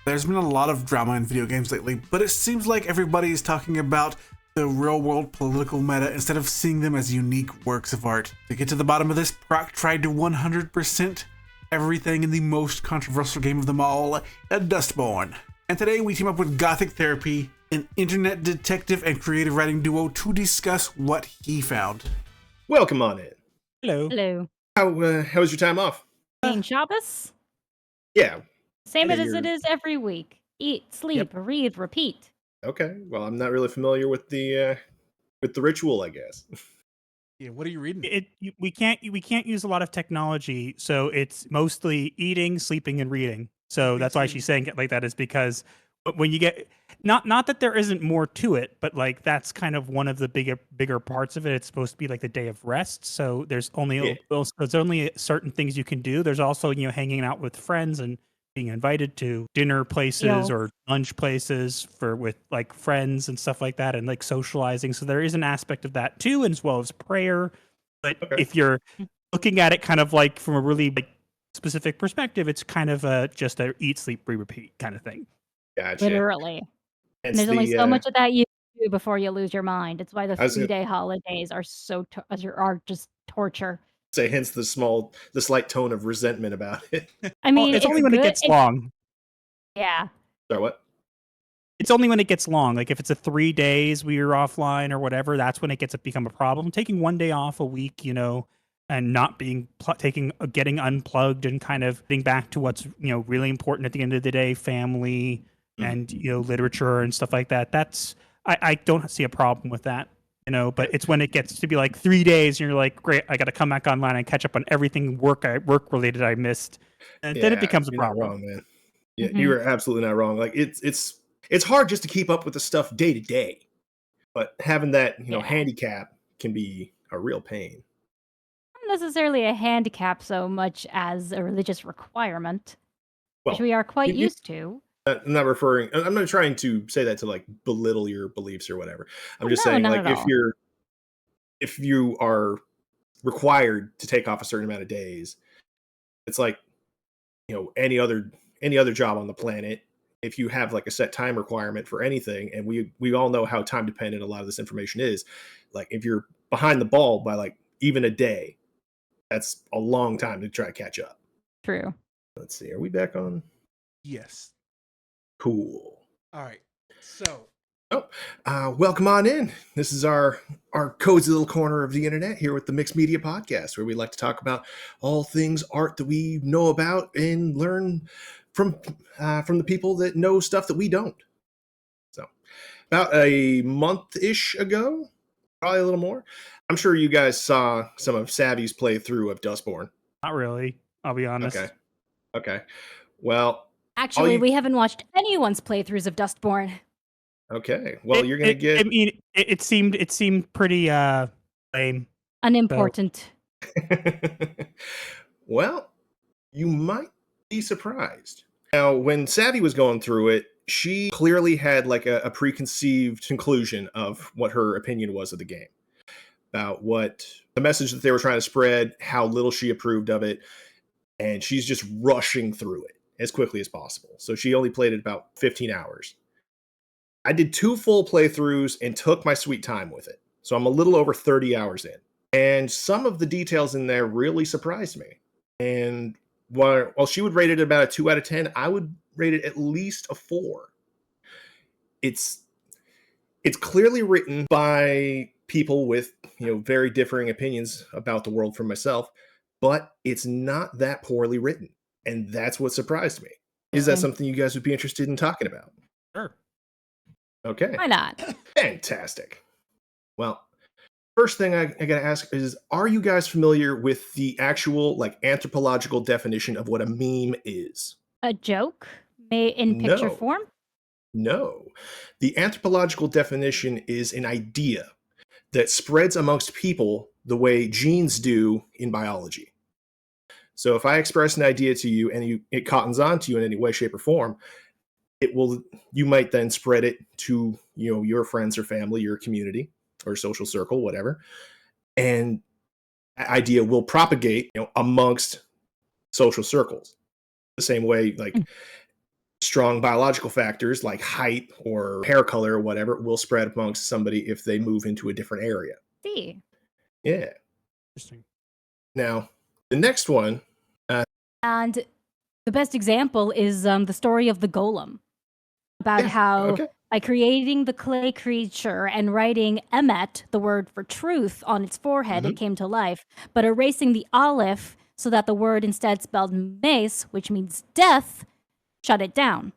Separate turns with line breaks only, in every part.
There's been a lot of drama in video games lately, but it seems like everybody is talking about the real-world political meta instead of seeing them as unique works of art. To get to the bottom of this, Proc tried to 100% everything in the most controversial game of them all, Dustborn. And today we team up with Gothic Therapy, an internet detective and creative writing duo, to discuss what he found.
Welcome on in.
Hello.
Hello.
How was your time off?
Shabbos?
Yeah.
Same
Yeah,
as it is every week. Eat, sleep, read, repeat.
Okay. Well, I'm not really familiar with the ritual, I guess.
Yeah, what are you reading?
We can't use a lot of technology, so it's mostly eating, sleeping, and reading. So that's why she's saying it like that, is because when you get not that there isn't more to it, but like that's kind of one of the bigger parts of it. It's supposed to be like the day of rest, so there's only certain things you can do. There's also hanging out with friends and being invited to dinner places or lunch places with like friends and stuff like that, and like socializing. So there is an aspect of that too, as well as prayer. But if you're looking at it kind of like from a really specific perspective, it's kind of just a eat, sleep, repeat kind of thing.
Gotcha.
Literally. And there's only so much of that you do before you lose your mind. It's why the 3-day holidays are are just torture.
Say, hence the slight tone of resentment about it.
I mean,
it's only when it gets long.
Yeah.
Sorry, what?
It's only when it gets long. Like if it's a 3 days we are offline or whatever, that's when it gets to become a problem. Taking 1 day off a week, and not getting unplugged and kind of getting back to what's really important at the end of the day, family and literature and stuff like that. That's I don't see a problem with that. But it's when it gets to be like 3 days and you're like, great, I got to come back online and catch up on everything work related I missed, and then it becomes a problem.
You're not wrong, man. Yeah, you are absolutely not wrong. Like it's hard just to keep up with the stuff day to day, but having that handicap can be a real pain.
Not necessarily a handicap so much as a religious requirement, which we are quite used to.
I'm not trying to say that to like belittle your beliefs or whatever. I'm just saying, like, if you are required to take off a certain amount of days, it's like any other job on the planet. If you have like a set time requirement for anything, and we all know how time dependent a lot of this information is, like if you're behind the ball by like even a day, that's a long time to try to catch up.
True.
Let's see, are we back on?
Yes.
Cool.
All right. So.
Welcome on in. This is our cozy little corner of the internet here with the Mixed Media Podcast, where we like to talk about all things art that we know about and learn from the people that know stuff that we don't. So, about a month-ish ago, probably a little more, I'm sure you guys saw some of Savvy's playthrough of Dustborn.
Not really, I'll be honest.
Okay. Well,
actually, we haven't watched anyone's playthroughs of Dustborn.
Okay. Well, you're gonna get.
I mean, it seemed pretty lame.
Unimportant.
So. Well, you might be surprised. Now, when Savvy was going through it, she clearly had like a preconceived conclusion of what her opinion was of the game, about what the message that they were trying to spread, how little she approved of it, and she's just rushing through it as quickly as possible. So she only played it about 15 hours. I did 2 full playthroughs and took my sweet time with it. So I'm a little over 30 hours in. And some of the details in there really surprised me. And while she would rate it about a 2 out of 10, I would rate it at least a 4. It's clearly written by people with, very differing opinions about the world from myself, but it's not that poorly written. And that's what surprised me. Is that something you guys would be interested in talking about?
Sure.
Okay.
Why not?
Fantastic. Well, first thing I gotta ask is, are you guys familiar with the actual like anthropological definition of what a meme is?
A joke made in picture form?
No. The anthropological definition is an idea that spreads amongst people the way genes do in biology. So if I express an idea to you and it cottons on to you in any way, shape, or form, you might then spread it to your friends or family, your community or social circle, whatever, and that idea will propagate amongst social circles the same way like strong biological factors like height or hair color or whatever will spread amongst somebody if they move into a different area.
See.
Yeah.
Interesting.
Now, the next one.
And the best example is the story of the golem. About how by creating the clay creature and writing Emet, the word for truth, on its forehead, it came to life. But erasing the aleph so that the word instead spelled mace, which means death, shut it down.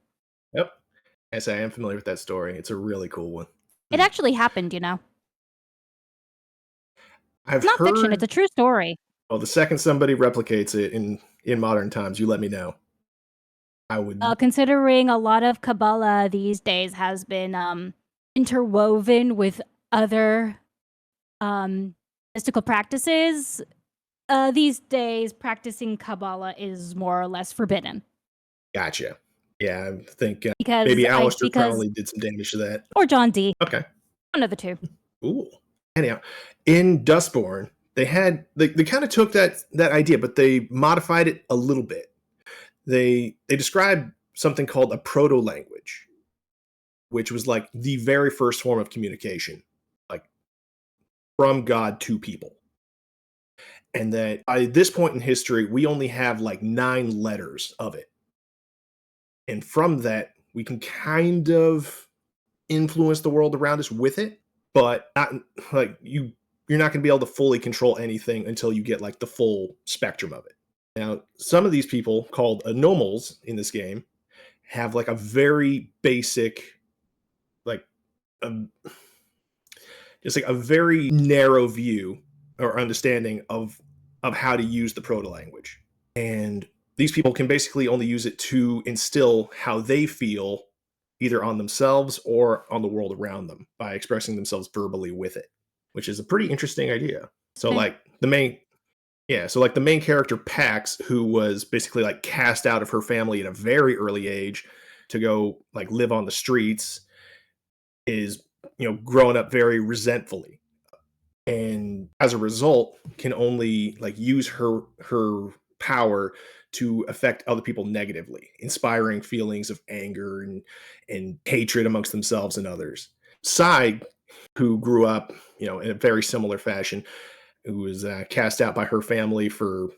Yep. Yes, I am familiar with that story. It's a really cool one.
It actually happened, you know.
It's
not fiction, it's a true story.
Well, the second somebody replicates it in modern times, you let me know. I would.
Considering a lot of Kabbalah these days has been interwoven with other mystical practices, these days practicing Kabbalah is more or less forbidden.
Gotcha. Yeah, I think
because
maybe Aleister Crowley did some damage to that.
Or John Dee.
Okay.
One of the two.
Ooh. Anyhow, in Dustborn, they kind of took that idea, but they modified it a little bit. They described something called a proto-language, which was like the very first form of communication, like from God to people. And that by this point in history, we only have like 9 letters of it. And from that, we can kind of influence the world around us with it, but not like you're not going to be able to fully control anything until you get like the full spectrum of it. Now, some of these people called anomals in this game have like a very basic, like just like a very narrow view or understanding of how to use the proto-language. And these people can basically only use it to instill how they feel either on themselves or on the world around them by expressing themselves verbally with it, which is a pretty interesting idea. So like the main character Pax, who was basically like cast out of her family at a very early age to go like live on the streets, is, growing up very resentfully. And as a result, can only like use her power to affect other people negatively, inspiring feelings of anger and hatred amongst themselves and others. Sai, who grew up, in a very similar fashion, who was cast out by her family for,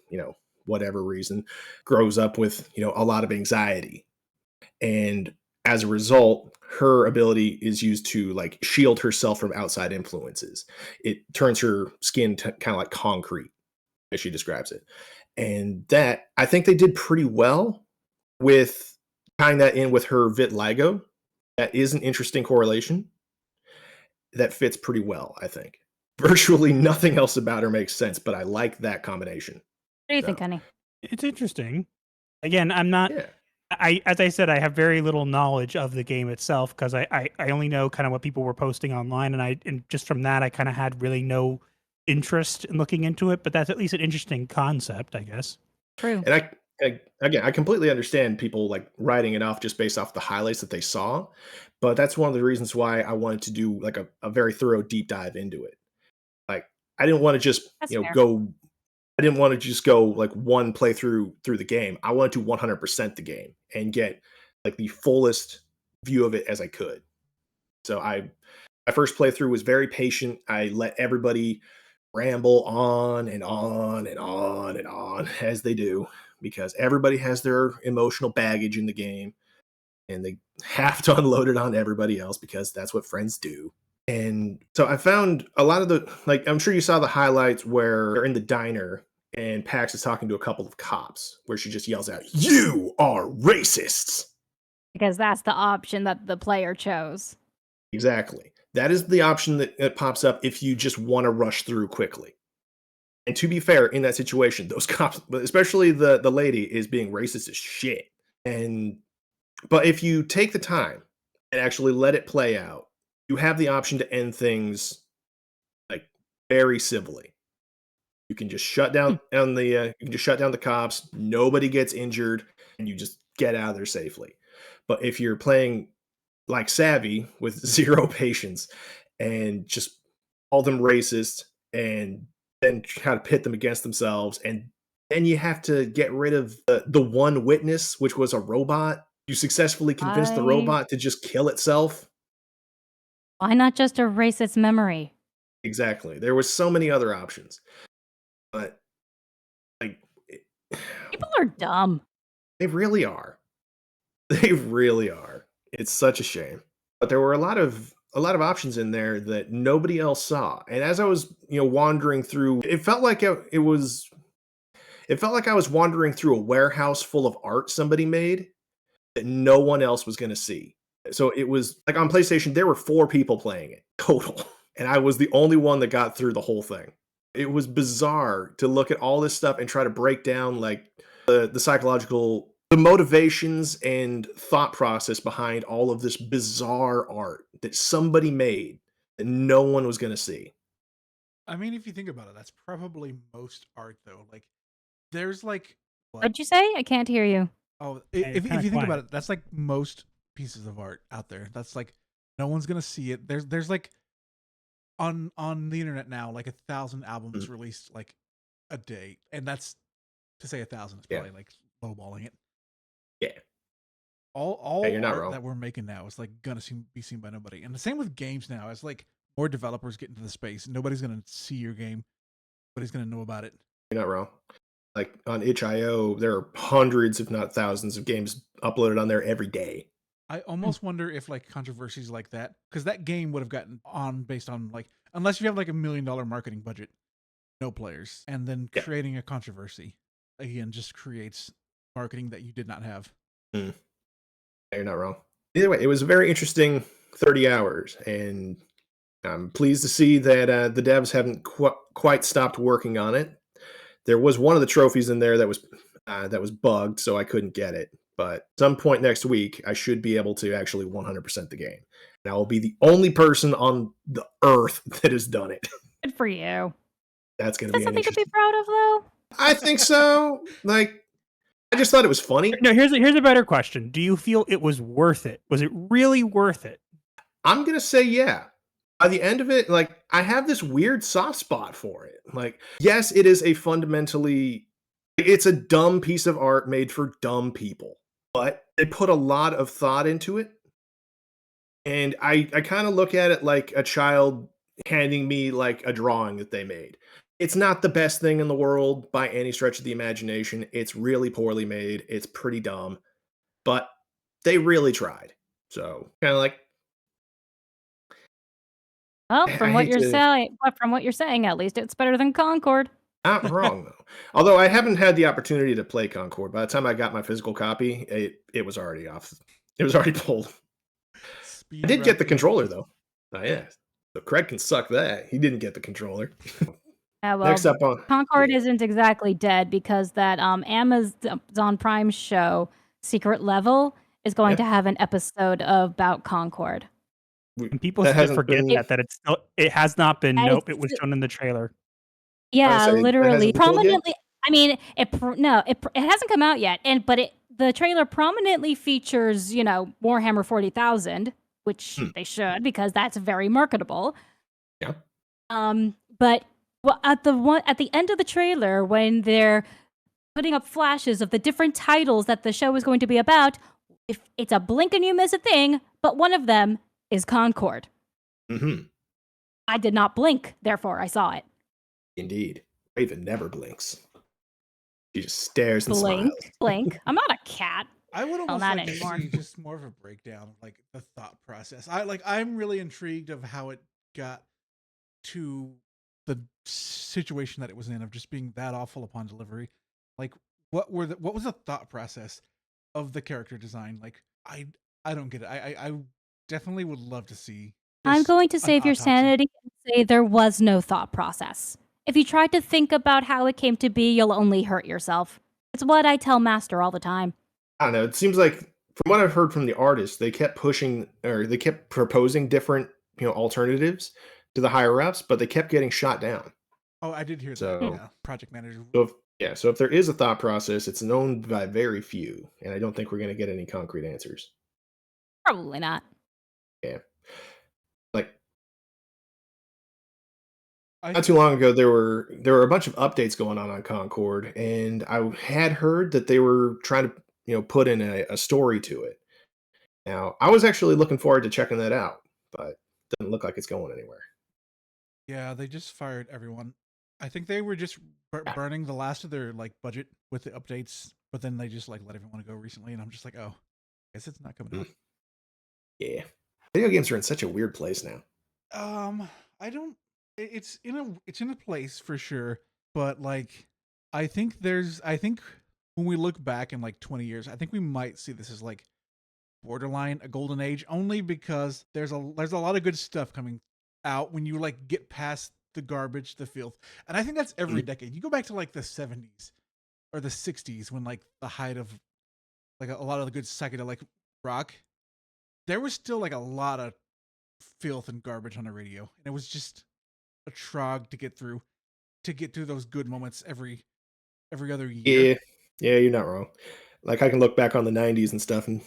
whatever reason, grows up with, a lot of anxiety. And as a result, her ability is used to like shield herself from outside influences. It turns her skin to kind of like concrete, as she describes it. And that, I think they did pretty well with tying that in with her vitiligo. That is an interesting correlation that fits pretty well, I think. Virtually nothing else about her makes sense, but I like that combination.
What do you think, honey?
It's interesting. Again, I'm not... Yeah. As I said, I have very little knowledge of the game itself because I only know kind of what people were posting online, and just from that I kind of had really no interest in looking into it. But that's at least an interesting concept, I guess.
True.
And I completely understand people like writing it off just based off the highlights that they saw, but that's one of the reasons why I wanted to do like a very thorough deep dive into it. Like I didn't want to just I didn't want to just go like one playthrough through the game. I wanted to 100% the game and get like the fullest view of it as I could. So my first playthrough was very patient. I let everybody ramble on and on and on and on as they do, because everybody has their emotional baggage in the game and they have to unload it on everybody else because that's what friends do. And so I found a lot of the, like, I'm sure you saw the highlights where they're in the diner and Pax is talking to a couple of cops where she just yells out, "You are racists!"
Because that's the option that the player chose.
Exactly. That is the option that pops up if you just want to rush through quickly. And to be fair, in that situation, those cops, especially the lady, is being racist as shit. But if you take the time and actually let it play out, you have the option to end things like very civilly. You can just shut down the cops. Nobody gets injured, and you just get out of there safely. But if you're playing like Savvy with zero patience and just call them racist and then try to pit them against themselves, and then you have to get rid of the one witness, which was a robot, You successfully convinced the
I
robot to just kill itself.
Why not just erase its memory?
Exactly. There was so many other options, but like it-
People are dumb.
they really are. They really are. It's such a shame. But there were a lot of options in there that nobody else saw. And as I was, wandering through, it felt like I was wandering through a warehouse full of art somebody made that no one else was going to see. So it was like on PlayStation, there were 4 people playing it total. And I was the only one that got through the whole thing. It was bizarre to look at all this stuff and try to break down like the psychological, the motivations and thought process behind all of this bizarre art that somebody made that no one was going to see.
I mean, if you think about it, that's probably most art, though. Like, there's like what?
What'd you say? I can't hear you.
Oh,
Yeah,
if
kinda
you think about
quiet.
it, that's like most pieces of art out there. That's like no one's gonna see it. There's like on the internet now, like 1,000 albums
Mm.
released like a day, and that's to say 1,000 is
Yeah.
probably like lowballing it.
Yeah.
All
You're not
art
wrong.
that we're making now is like gonna be seen by nobody, and the same with games now. As like more developers get into the space, nobody's gonna see your game. Nobody's gonna know about it.
You're not wrong. Like on itch.io, there are hundreds, if not thousands, of games uploaded on there every day.
I almost wonder if like controversies like that, because that game would have gotten on based on like, unless you have like $1 million marketing budget, no players, and then
Yeah.
creating a controversy again just creates marketing that you did not have.
Mm. You're not wrong. Either way, it was a very interesting 30 hours, and I'm pleased to see that the devs haven't quite stopped working on it. There was one of the trophies in there that was bugged, so I couldn't get it. But some point next week, I should be able to actually 100% the game. And I will be the only person on the earth that has done it.
Good for you.
That's going
Is
to
that
be an
something to be
interesting.
proud of, though?
I think so. Like, I just thought it was funny.
No, here's a better question. Do you feel it was worth it? Was it really worth it?
I'm going to say yeah. By the end of it, like, I have this weird soft spot for it. Like, yes, it is it's a dumb piece of art made for dumb people, but they put a lot of thought into it. And I kind of look at it like a child handing me like a drawing that they made. It's not the best thing in the world by any stretch of the imagination. It's really poorly made. It's pretty dumb, but they really tried. So kind of like
Well,
I
from what
hate
you're
to.
saying, at least it's better than Concord.
Not wrong though. Although I haven't had the opportunity to play Concord. By the time I got my physical copy, it was already off. It was already pulled.
Speed
I did get the
run
controller
through.
though. Oh yeah. So Craig can suck that. He didn't get the controller.
Well,
Next up on
Concord
yeah.
isn't exactly dead because that Amazon Prime show, Secret Level, is going
Yeah.
to have an episode about Concord.
And people
That
still
hasn't
forget
been.
it has not been.
And
Nope,
it's
it was shown in the trailer.
Yeah,
That
literally,
hasn't been told yet?
prominently. I mean, it hasn't come out yet, but the trailer prominently features, Warhammer 40,000, which they should because that's very marketable.
Yeah.
But at the end of the trailer, when they're putting up flashes of the different titles that the show is going to be about, if it's a blink and you miss a thing, but one of them is Concord.
Mm-hmm.
I did not blink, therefore I saw it.
Indeed. Raven never blinks. She just stares and smiles.
Blink. I'm not a cat.
I would almost
not
like
anymore.
to see just more of a breakdown of like the thought process. I'm really intrigued of how it got to the situation that it was in of just being that awful upon delivery. Like what was the thought process of the character design? Like I don't get it. I definitely would love to see.
I'm going to
an
save your
autopsy.
sanity and say there was no thought process. If you try to think about how it came to be, you'll only hurt yourself. It's what I tell Master all the time.
I don't know. It seems like from what I've heard from the artists, they kept proposing different, alternatives to the higher ups, but they kept getting shot down.
Oh, I did hear
So-
that. Yeah. Project manager.
So if there is a thought process, it's known by very few, and I don't think we're going to get any concrete answers.
Probably not.
Like
I
not too long ago, there were a bunch of updates going on Concord, and I had heard that they were trying to put in a story to it. Now, I was actually looking forward to checking that out, but it doesn't look like it's going anywhere.
Yeah, they just fired everyone. I think they were just burning the last of their like budget with the updates, but then they just like let everyone go recently, and I'm just like, oh, I guess it's not coming out.
Yeah, video games are in such a weird place now.
I don't. It's in a place for sure, but like, I think when we look back in like 20 years, I think we might see this as like borderline a golden age, only because there's a lot of good stuff coming out when you like get past the garbage, the filth, and I think that's every decade. You go back to like the 70s or the 60s when like the height of like a lot of the good psychedelic rock, there was still like a lot of filth and garbage on the radio, and it was just a trog to get through those good moments every other year.
Yeah, you're not wrong. Like I can look back on the 90s and stuff and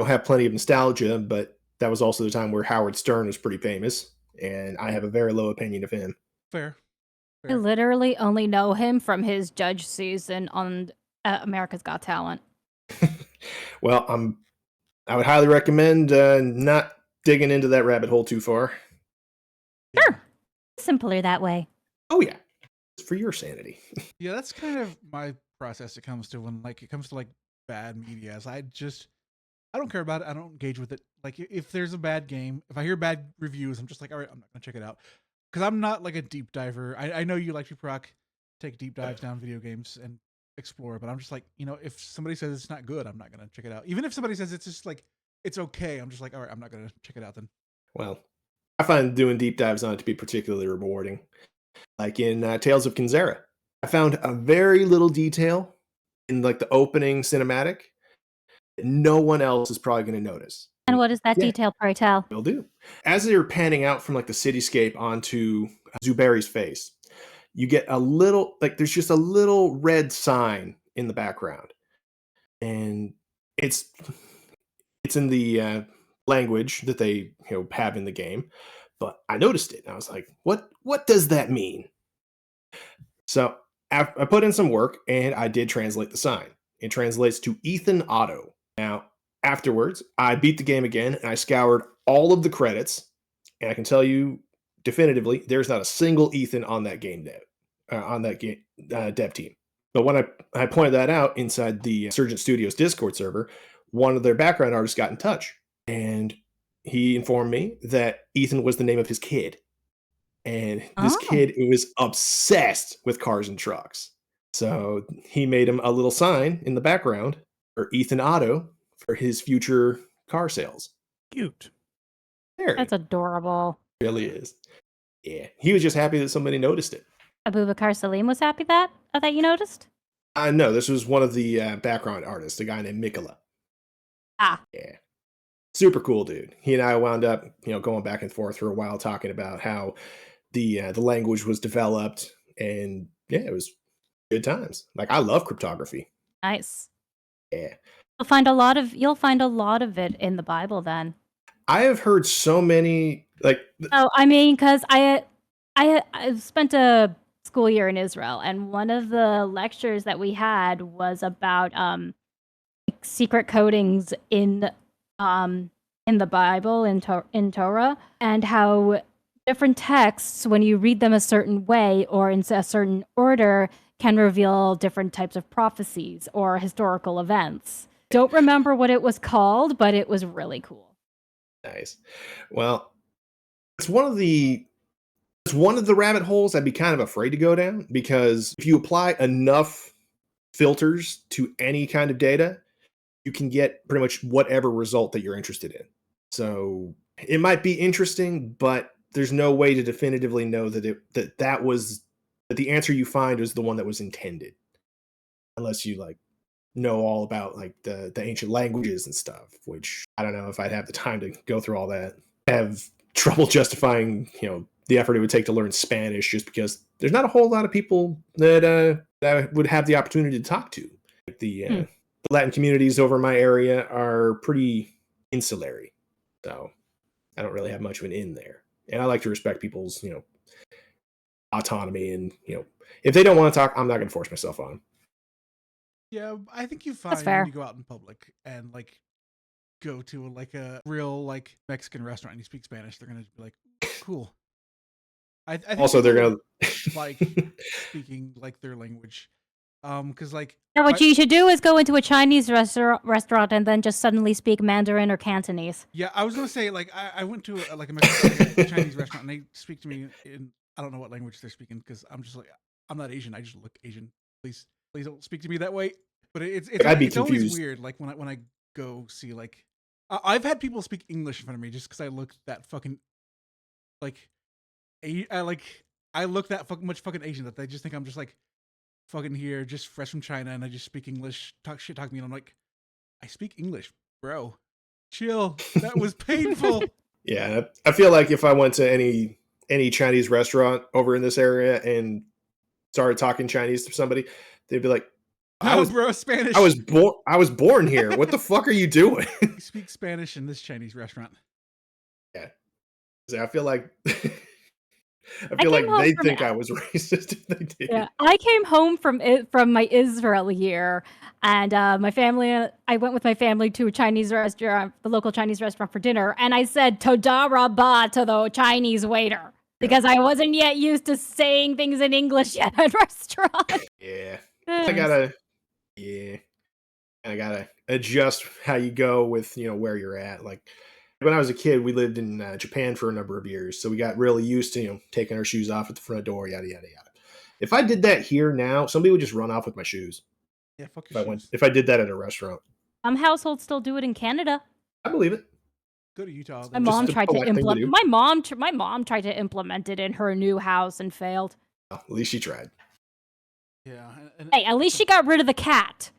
have plenty of nostalgia, but that was also the time where Howard Stern was pretty famous, and I have a very low opinion of him.
Fair.
I literally only know him from his judge season on America's Got Talent.
Well, I would highly recommend not digging into that rabbit hole too far.
Sure. Simpler that way.
Oh yeah. It's for your sanity.
Yeah, that's kind of my process. It comes to when like it comes to like bad media. As I don't care about it. I don't engage with it. Like if there's a bad game, if I hear bad reviews, I'm just like, all right, I'm not gonna check it out because I'm not like a deep diver. I know you like to Proc, take deep dives down video games and explore, but I'm just like, if somebody says it's not good, I'm not gonna check it out. Even if somebody says it's just like it's okay, I'm just like, all right, I'm not gonna check it out then.
Well, I find doing deep dives on it to be particularly rewarding. Like in Tales of Kinzera, I found a very little detail in like the opening cinematic that no one else is probably going to notice.
And what is that detail, pray tell?
Will do. As they're panning out from like the cityscape onto Zuberi's face, you get a little, like there's just a little red sign in the background. And it's in the language that they have in the game. But I noticed it and I was like, what does that mean? So I put in some work and I did translate the sign. It translates to Ethan Otto. Now, afterwards, I beat the game again and I scoured all of the credits. And I can tell you definitively, there's not a single Ethan on that game dev team. But when I pointed that out inside the Surgeon Studios Discord server, one of their background artists got in touch. And he informed me that Ethan was the name of his kid. And this kid was obsessed with cars and trucks. So he made him a little sign in the background for Ethan Otto for his future car sales.
Cute.
That's adorable.
It really is. Yeah. He was just happy that somebody noticed it.
Abubakar Salim was happy that you noticed?
No, this was one of the background artists, a guy named Mikola. Yeah. Super cool dude. He and I wound up, going back and forth for a while talking about how the language was developed, and yeah, it was good times. Like I love cryptography.
Nice.
Yeah.
You'll find a lot of it in the Bible then.
I have heard so many like
I mean, because I spent a school year in Israel, and one of the lectures that we had was about secret codings in the Bible, in Torah, and how different texts, when you read them a certain way or in a certain order, can reveal different types of prophecies or historical events. Don't remember what it was called, but it was really cool.
Nice. Well, it's one of the rabbit holes I'd be kind of afraid to go down, because if you apply enough filters to any kind of data, you can get pretty much whatever result that you're interested in. So it might be interesting, but there's no way to definitively know that the answer you find is the one that was intended, unless you like know all about like the ancient languages and stuff, which I don't know if I'd have the time to go through all that. I have trouble justifying the effort it would take to learn Spanish, just because there's not a whole lot of people that would have the opportunity to talk to. Like the Latin communities over my area are pretty insulary, so I don't really have much of an in there. And I like to respect people's, autonomy, and if they don't want to talk, I'm not going to force myself on them.
Yeah, I think you
That's
find
fair.
when you go out in public and like go to like a real like Mexican restaurant and you speak Spanish, they're gonna be like, cool. I think
Also, they're
people
gonna
like speaking like their language. Because like
Now, what
I,
you should do is go into a Chinese restaurant and then just suddenly speak Mandarin or Cantonese.
yeah, I was gonna say like I went to like a Mexican like a Chinese restaurant and they speak to me in I don't know what language they're speaking because I'm just like I'm not Asian. I just look Asian. Please don't speak to me that way. But
I'd be
it's always
confused.
weird. Like when I go see like I've had people speak English in front of me just because I look that fucking like I look that much fucking Asian that they just think I'm just like fucking here, just fresh from China, and I just speak English, talk to me, and I'm like, I speak English, bro. Chill. That was painful.
Yeah, I feel like if I went to any Chinese restaurant over in this area and started talking Chinese to somebody, they'd be like,
No, bro, Spanish.
I was born here. What the fuck are you doing?"
You speak Spanish in this Chinese restaurant.
Yeah. I feel like
I
feel like
came home
they
from
think I was racist if they did.
Yeah, I came home from my Israel year, and my family. I went with my family to a Chinese restaurant, the local Chinese restaurant, for dinner, and I said "Toda Rabah" to the Chinese waiter because I wasn't yet used to saying things in English yet at restaurants.
Yeah. I gotta adjust how you go with where you're at. Like when I was a kid, we lived in Japan for a number of years, so we got really used to taking our shoes off at the front door, yada yada yada. If I did that here now, somebody would just run off with my shoes.
Yeah, fuck your shoes.
If I did that at a restaurant.
Some households still do it in Canada.
I believe it.
Go to Utah.
My mom tried to implement. My mom tried to implement it in her new house and failed.
Oh, at least she tried.
Yeah.
Hey, at least she got rid of the cat.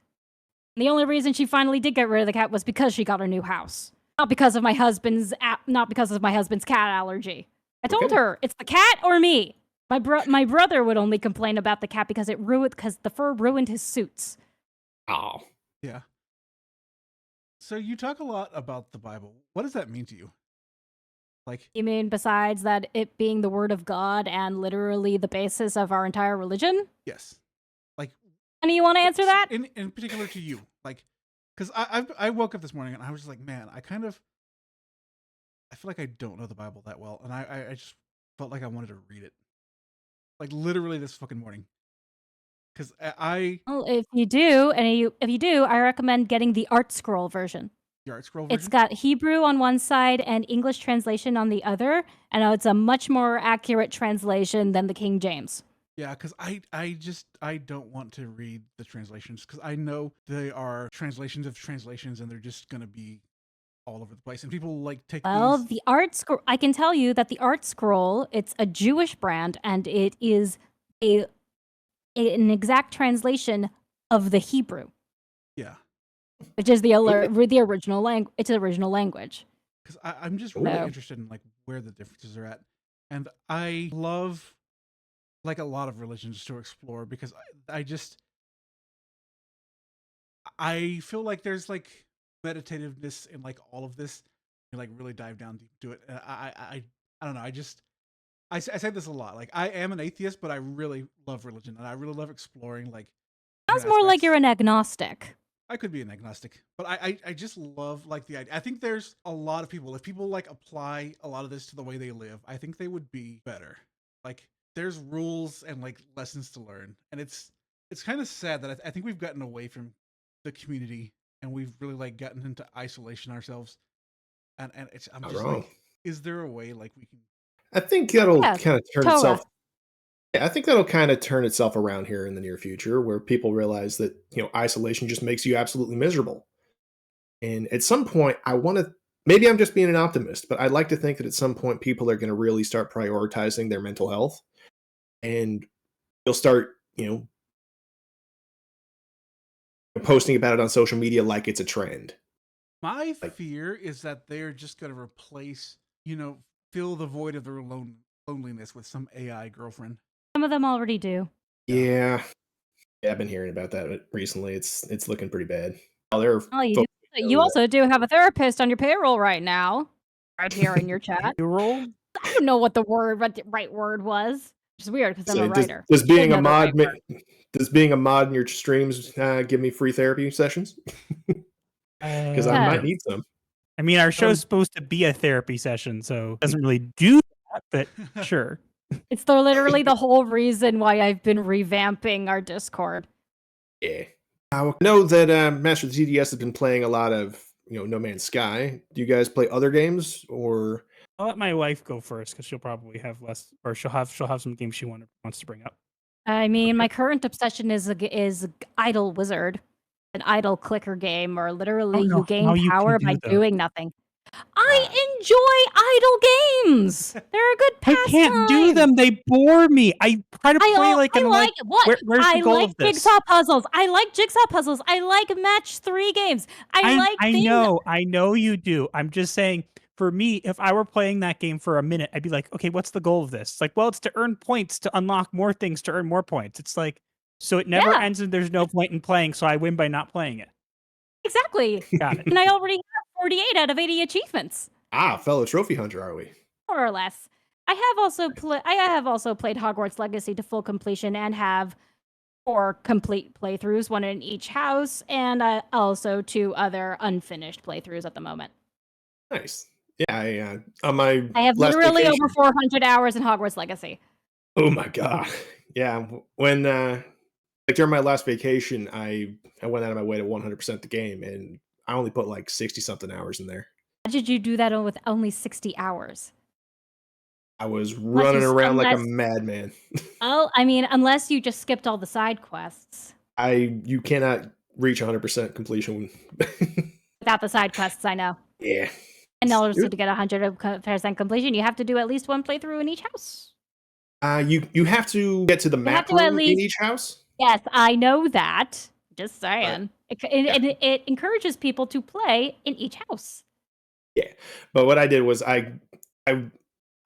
And the only reason she finally did get rid of the cat was because she got a new house. Not because of my husband's cat allergy. I told her it's the cat or me. My brother would only complain about the cat because the fur ruined his suits.
Oh.
Yeah. So you talk a lot about the Bible. What does that mean to you? Like,
you mean besides that it being the word of God and literally the basis of our entire religion?
Yes. Like,
and you want to answer that?
In particular to you, like, because I woke up this morning and I was just like, man, I feel like I don't know the Bible that well, and I just felt like I wanted to read it, like literally this fucking morning. Because
well, if you do, I recommend getting the Art Scroll version.
The Art Scroll version?
It's got Hebrew on one side and English translation on the other, and it's a much more accurate translation than the King James.
Yeah, because I don't want to read the translations because I know they are translations of translations and they're just gonna be all over the place. And people like take
the Art Scroll. I can tell you that the Art Scroll, it's a Jewish brand, and it is an exact translation of the Hebrew.
Yeah.
Which is the original language. It's the original language.
Because I'm just really interested in like where the differences are at, and I love like a lot of religions to explore because I feel like there's like meditativeness in like all of this. You like really dive down deep into it. And I don't know. I say this a lot. Like I am an atheist, but I really love religion and I really love exploring like.
Sounds more like you're an agnostic.
I could be an agnostic, but I just love like the idea. I think there's a lot of people, if people like apply a lot of this to the way they live, I think they would be better. Like there's rules and like lessons to learn. And it's kind of sad that I think we've gotten away from the community and we've really like gotten into isolation ourselves. And I'm just like, is there a way like we can?
I think that'll kind of turn itself. I think that'll kind of turn itself around here in the near future where people realize that, isolation just makes you absolutely miserable. And at some point, maybe I'm just being an optimist, but I'd like to think that at some point people are going to really start prioritizing their mental health and you'll start, posting about it on social media like it's a trend.
My fear is that they're just going to replace, fill the void of their loneliness with some AI girlfriend.
Some of them already do.
Yeah, I've been hearing about that recently. It's looking pretty bad.
You also do have a therapist on your payroll right now, right here in your chat.
Payroll?
I don't know what the right word was. which is weird because I'm a writer.
Does being a
Never
mod
write
does being a mod in your streams give me free therapy sessions? Because I might need some.
I mean, our show's supposed to be a therapy session, so it doesn't really do that, but sure.
It's literally the whole reason why I've been revamping our Discord.
Yeah. I know that Master of the TDS has been playing a lot of, No Man's Sky. Do you guys play other games, or?
I'll let my wife go first because she'll probably have less, or she'll have some games she wants to bring up.
I mean, my current obsession is Idle Wizard, an idle clicker game, or literally you gain power by doing nothing. I enjoy idle games. They're a good pastime.
I can't do them. They bore me. I try to play like I'm like, where's the goal of this?
Jigsaw puzzles. I like jigsaw puzzles. I like match 3 games.
I know you do. I'm just saying, for me, if I were playing that game for a minute, I'd be like, okay, what's the goal of this? It's like, well, it's to earn points, to unlock more things, to earn more points. It's like, so it never ends and there's no point in playing, so I win by not playing it.
Exactly.
Got it.
And I already have 48 out of 80 achievements.
Fellow trophy hunter, are we?
More or less. I have also played Hogwarts Legacy to full completion and have 4 complete playthroughs, 1 in each house, and also 2 other unfinished playthroughs at the moment.
Nice. Yeah, on my
I have literally over 400 hours in Hogwarts Legacy.
Oh my god. Yeah, when during my last vacation, I went out of my way to 100% the game, and I only put like 60 something hours in there.
How did you do that with only 60 hours?
I was running around like a madman.
Oh, I mean, unless you just skipped all the side quests.
You cannot reach 100% completion
without the side quests. I know.
Yeah.
And also to get 100% completion, you have to do at least 1 playthrough in each house.
You have to get to the map room in each house?
Yes, I know that. Just saying. It encourages people to play in each house.
Yeah. But what I did was I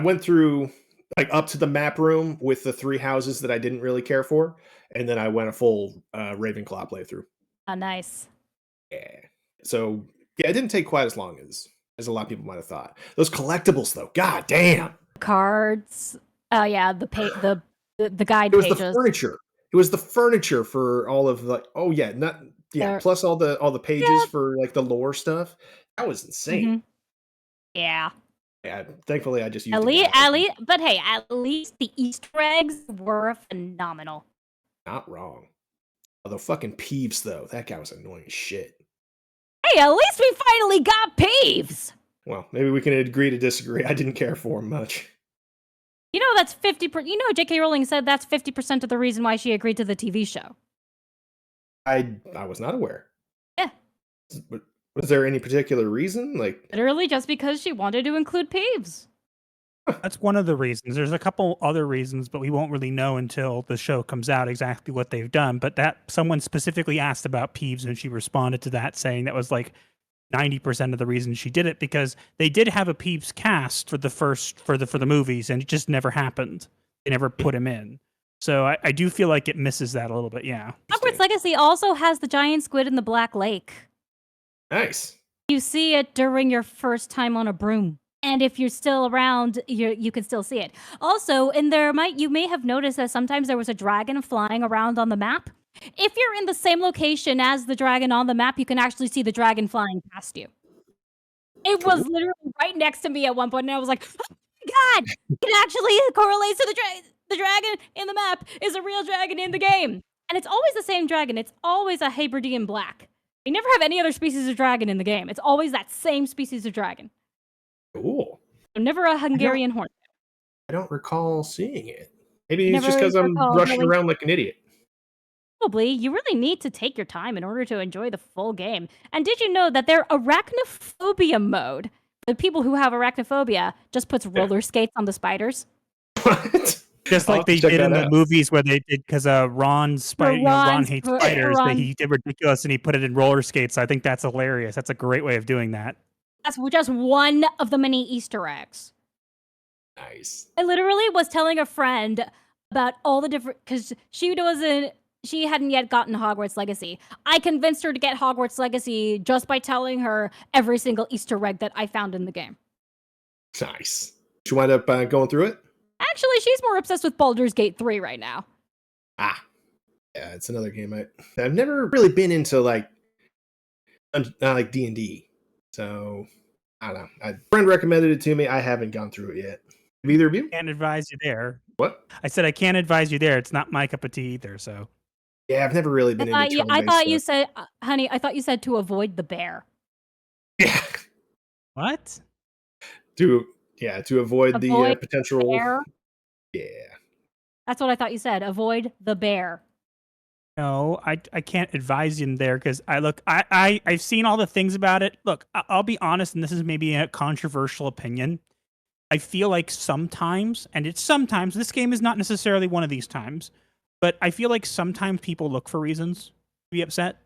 went through like up to the map room with the 3 houses that I didn't really care for, and then I went a full Ravenclaw playthrough.
Oh, nice.
Yeah. So, yeah, it didn't take quite as long as a lot of people might have thought. Those collectibles, though, god damn.
Cards. Oh yeah, the guide
pages. It was
pages.
the furniture. It was the furniture for all of the. Oh yeah, plus all the pages for like the lore stuff. That was insane.
Mm-hmm. Yeah.
Yeah. Thankfully, I just used
at least the Easter eggs were phenomenal.
Not wrong. Although fucking Peeves, though, that guy was annoying as shit.
Hey, at least we finally got Peeves.
Well, maybe we can agree to disagree. I didn't care for him much.
You know, that's 50%. You know, J.K. Rowling said that's 50% of the reason why she agreed to the TV show.
I was not aware.
Yeah.
Was there any particular reason? Like,
literally just because she wanted to include Peeves.
That's one of the reasons. There's a couple other reasons, but we won't really know until the show comes out exactly what they've done. But that someone specifically asked about Peeves, and she responded to that saying that was like 90% of the reason she did it, because they did have a Peeves cast for the movies, and it just never happened. They never put him in. So I do feel like it misses that a little bit. Yeah.
Hogwarts Legacy also has the giant squid in the Black Lake.
Nice.
You see it during your first time on a broom. And if you're still around, you can still see it. Also, you may have noticed that sometimes there was a dragon flying around on the map. If you're in the same location as the dragon on the map, you can actually see the dragon flying past you. It was literally right next to me at one point, and I was like, oh my god, it actually correlates to the dragon in the map is a real dragon in the game. And it's always the same dragon. It's always a Hebridean black. We never have any other species of dragon in the game. It's always that same species of dragon.
Cool.
So never a Hungarian hornet.
I don't recall seeing it. Maybe it's just because I'm rushing around like an idiot.
Probably. You really need to take your time in order to enjoy the full game. And did you know that their arachnophobia mode, the people who have arachnophobia, just puts roller skates on the spiders?
What?
Just like they did in the movies where they did, because Ron hates spiders. He did ridiculous and he put it in roller skates. I think that's hilarious. That's a great way of doing that.
That's just one of the many Easter eggs.
Nice.
I literally was telling a friend about all the different, because she hadn't yet gotten Hogwarts Legacy. I convinced her to get Hogwarts Legacy just by telling her every single Easter egg that I found in the game.
Nice. Did you wind up going through it?
Actually, she's more obsessed with Baldur's Gate 3 right now.
Ah, yeah, it's another game I've never really been into like D&D. So I don't know. A friend recommended it to me. I haven't gone through it yet. Have either of you?
Can't advise you there.
What?
I said I can't advise you there. It's not my cup of tea either. So
Yeah, I've never really been into turn-based
I thought
stuff.
you said, honey, I thought you said to avoid the bear.
Yeah.
what?
To avoid the
Avoid
potential.
Bear?
Yeah.
That's what I thought you said. Avoid the bear.
No, I can't advise you in there because I've seen all the things about it. Look, I'll be honest, and this is maybe a controversial opinion. I feel like sometimes, and it's sometimes, this game is not necessarily one of these times, but I feel like sometimes people look for reasons to be upset.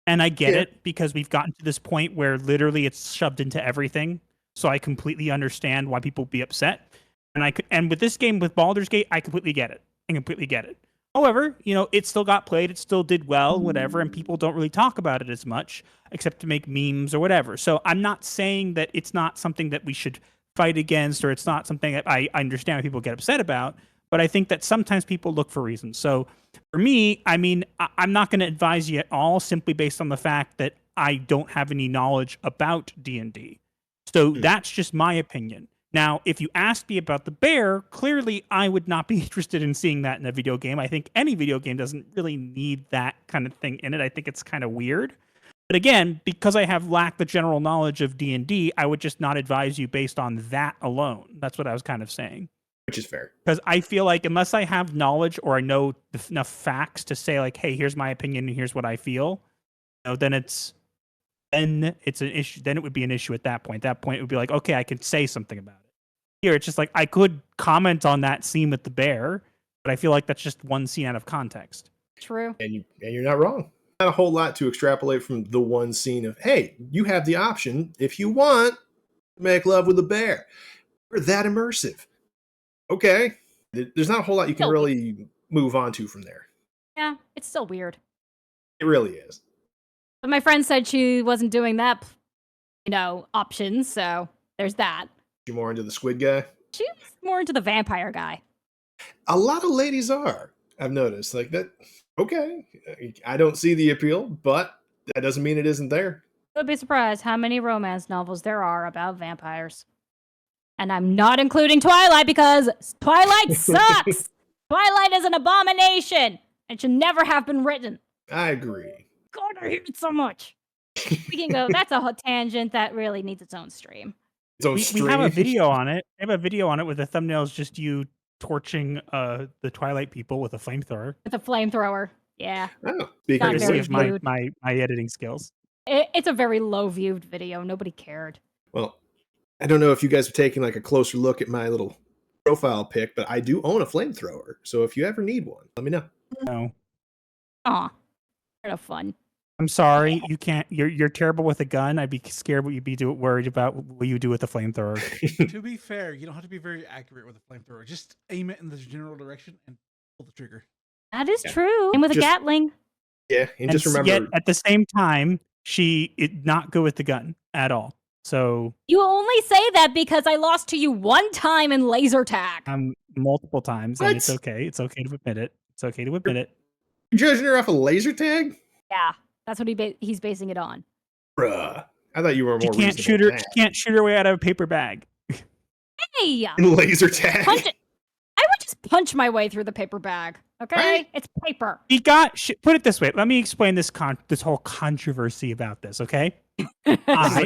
And I get it because we've gotten to this point where literally it's shoved into everything. So I completely understand why people be upset. And with this game, with Baldur's Gate, I completely get it. However, it still got played. It still did well, whatever. And people don't really talk about it as much, except to make memes or whatever. So I'm not saying that it's not something that we should fight against, or it's not something that I understand why people get upset about. But I think that sometimes people look for reasons. So for me, I mean, I'm not going to advise you at all simply based on the fact that I don't have any knowledge about D&D. So that's just my opinion. Now, if you asked me about the bear, clearly I would not be interested in seeing that in a video game. I think any video game doesn't really need that kind of thing in it. I think it's kind of weird. But again, because I have lacked the general knowledge of D&D, I would just not advise you based on that alone. That's what I was kind of saying.
Which is fair.
Because I feel like unless I have knowledge or I know enough facts to say like, hey, here's my opinion and here's what I feel, then it's an issue. Then it would be an issue at that point. At that point, it would be like, okay, I can say something about it. Here, it's just like I could comment on that scene with the bear, but I feel like that's just one scene out of context.
True.
And you're not wrong. Not a whole lot to extrapolate from the one scene of, hey, you have the option if you want to make love with a bear. We're that immersive. Okay. There's not a whole lot you can really move on to from there.
Yeah, it's still weird.
It really is.
But my friend said she wasn't doing that, option, so there's that.
You more into the squid guy?
She's more into the vampire guy.
A lot of ladies are. I've noticed. Like that. Okay. I don't see the appeal, but that doesn't mean it isn't there.
You'll be surprised how many romance novels there are about vampires. And I'm not including Twilight because Twilight sucks. Twilight is an abomination and should never have been written.
I agree.
God, I hate it so much. We can go. That's a hot tangent that really needs its own stream.
We have a video on it. I have a video on it with the thumbnails just you torching the Twilight people with a flamethrower.
With a flamethrower, yeah.
Oh,
courtesy of my editing skills.
It's a very low viewed video. Nobody cared.
Well, I don't know if you guys have taken like a closer look at my little profile pic, but I do own a flamethrower. So if you ever need one, let me know.
No.
Aw, kind of fun.
I'm sorry, you can't. You're terrible with a gun. I'd be scared what you'd be worried about what you do with a flamethrower.
To be fair, you don't have to be very accurate with a flamethrower. Just aim it in the general direction and pull the trigger.
That is true. And with a Gatling.
Yeah, and just remember.
Yet at the same time, she did not go with the gun at all. So
you only say that because I lost to you one time in laser tag.
Multiple times, and it's okay. It's okay to admit it. It's okay to admit it.
You're judging her off a laser tag?
Yeah. That's what he's basing it on.
Bruh. I thought you were more
She can't shoot her. She can't shoot her way out of a paper bag.
Hey!
In laser tag.
I would just punch my way through the paper bag. Okay? Right? It's paper.
Put it this way. Let me explain this whole controversy about this, okay? I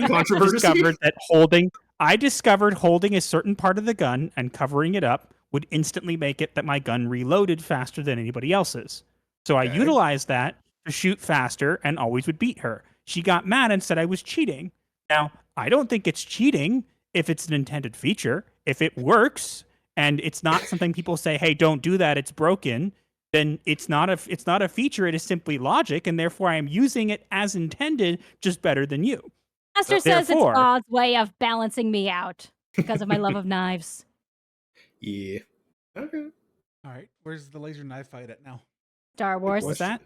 discovered holding a certain part of the gun and covering it up would instantly make it that my gun reloaded faster than anybody else's. So I utilized that to shoot faster and always would beat her. She got mad and said I was cheating. Now, I don't think it's cheating if it's an intended feature. If it works and it's not something people say, hey, don't do that, it's broken, then it's not a feature, it is simply logic, and therefore I am using it as intended, just better than you.
Master says it's God's way of balancing me out because of my love of knives.
Yeah. Okay.
All right. Where's the laser knife fight at now?
Star Wars.
What's that?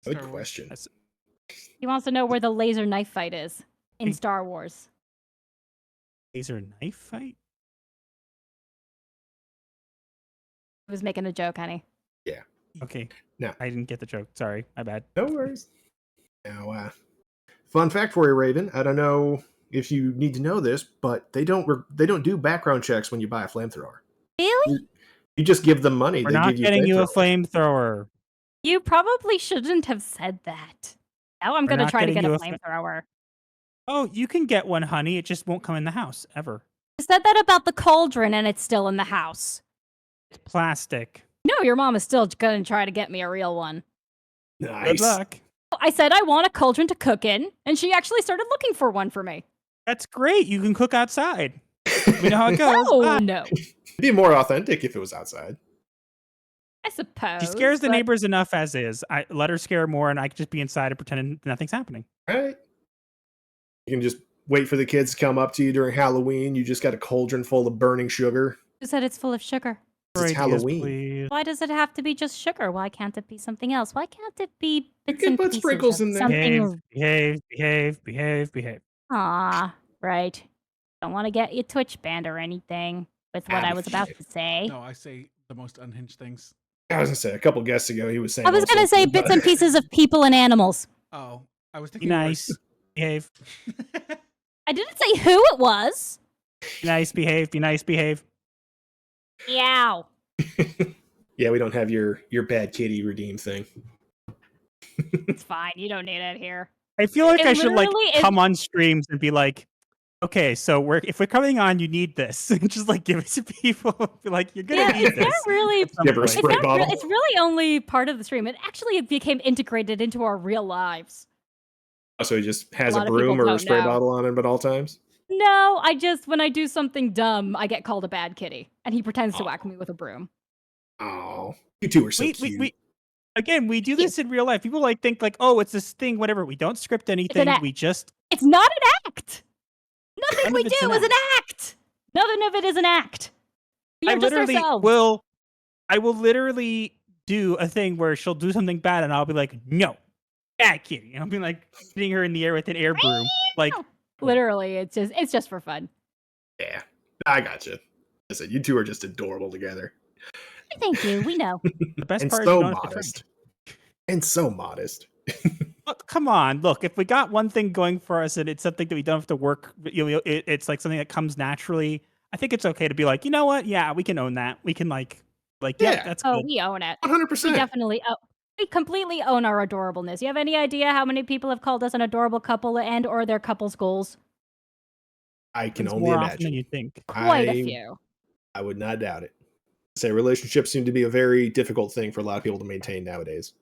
Good question.
He wants to know where the laser knife fight is in Star Wars.
Laser knife fight?
I was making a joke, honey.
Yeah.
Okay.
No.
I didn't get the joke. Sorry. My bad.
No worries. Now, fun fact for you, Raven. I don't know if you need to know this, but they don't do background checks when you buy a flamethrower.
Really?
You just give them money.
We're
They
not
give you
getting you a
flamethrowers.
flamethrower.
You probably shouldn't have said that. Now I'm
We're
going to
not
try to
getting
get a
you a
flamethrower.
Oh, you can get one, honey. It just won't come in the house ever.
You said that about the cauldron and it's still in the house.
It's plastic.
No, your mom is still going to try to get me a real one.
Nice.
Good luck.
I said I want a cauldron to cook in, and she actually started looking for one for me.
That's great. You can cook outside. We know how it goes.
Oh,
Bye.
no.
It'd be more authentic if it was outside.
I suppose.
She scares the
but
neighbors enough as is. I let her scare more, and I can just be inside and pretend nothing's happening.
Right? You can just wait for the kids to come up to you during Halloween. You just got a cauldron full of burning sugar.
Who said it's full of sugar?
It's
Ideas,
Halloween.
please.
Why does it have to be just sugar? Why can't it be something else? Why can't it be bits
can
and
put
pieces
sprinkles
of
in there.
something?
Behave.
Ah, right. Don't want to get you Twitch banned or anything with what I was about to say.
No, I say the most unhinged things.
I was gonna say a couple guests ago he was saying.
I was
all
going to
sorts
say
of-
bits and pieces of people and animals.
Oh, I was
Be
thinking
nice. Behave.
I didn't say who it was.
Be nice. Behave. Be nice. Behave.
Meow.
Yeah, we don't have your bad kitty redeem thing.
It's fine. You don't need it here.
I feel like
It
I should like
literally is-
come on streams and be like, okay, so if we're coming on, you need this. And just like give it to people. Be like, you're gonna
Yeah,
need
it's
this.
not really.
at some
Give her a
point.
It's,
spray
not
bottle.
it's really only part of the stream. It actually became integrated into our real lives.
So he just has
A
a
lot of people
broom or a
don't
spray
know.
bottle on him at all times.
No, when I do something dumb, I get called a bad kitty, and he pretends to whack me with a broom.
Oh, you two are so cute.
we again, we do this in real life. People like think like, oh, it's this thing, whatever. We don't script anything.
act.
We just
It's not an act. Nothing
None
we
of it's
do
an
is an act. Nothing of it is an act. We
I
are just
literally
ourselves.
I will literally do a thing where she'll do something bad and I'll be like, no, bad kitty. And I'll be like hitting her in the air with an air broom. Like
Literally, it's just for fun.
Yeah, I got you. Listen, you two are just adorable together,
Thank you. We know.
the best
and
part is
so
you don't have to try.
modest, and so modest.
Look, come on. Look, if we got one thing going for us and it's something that we don't have to work, it's like something that comes naturally. I think it's okay to be like, you know what? Yeah, we can own that. We can like,
Yeah.
that's
Oh,
good.
we own it.
100%.
We definitely. We completely own our adorableness. You have any idea how many people have called us an adorable couple and/or their couple's goals?
I can
It's
only
more often than
imagine.
you think.
Quite a few.
I would not doubt it. Say relationships seem to be a very difficult thing for a lot of people to maintain nowadays.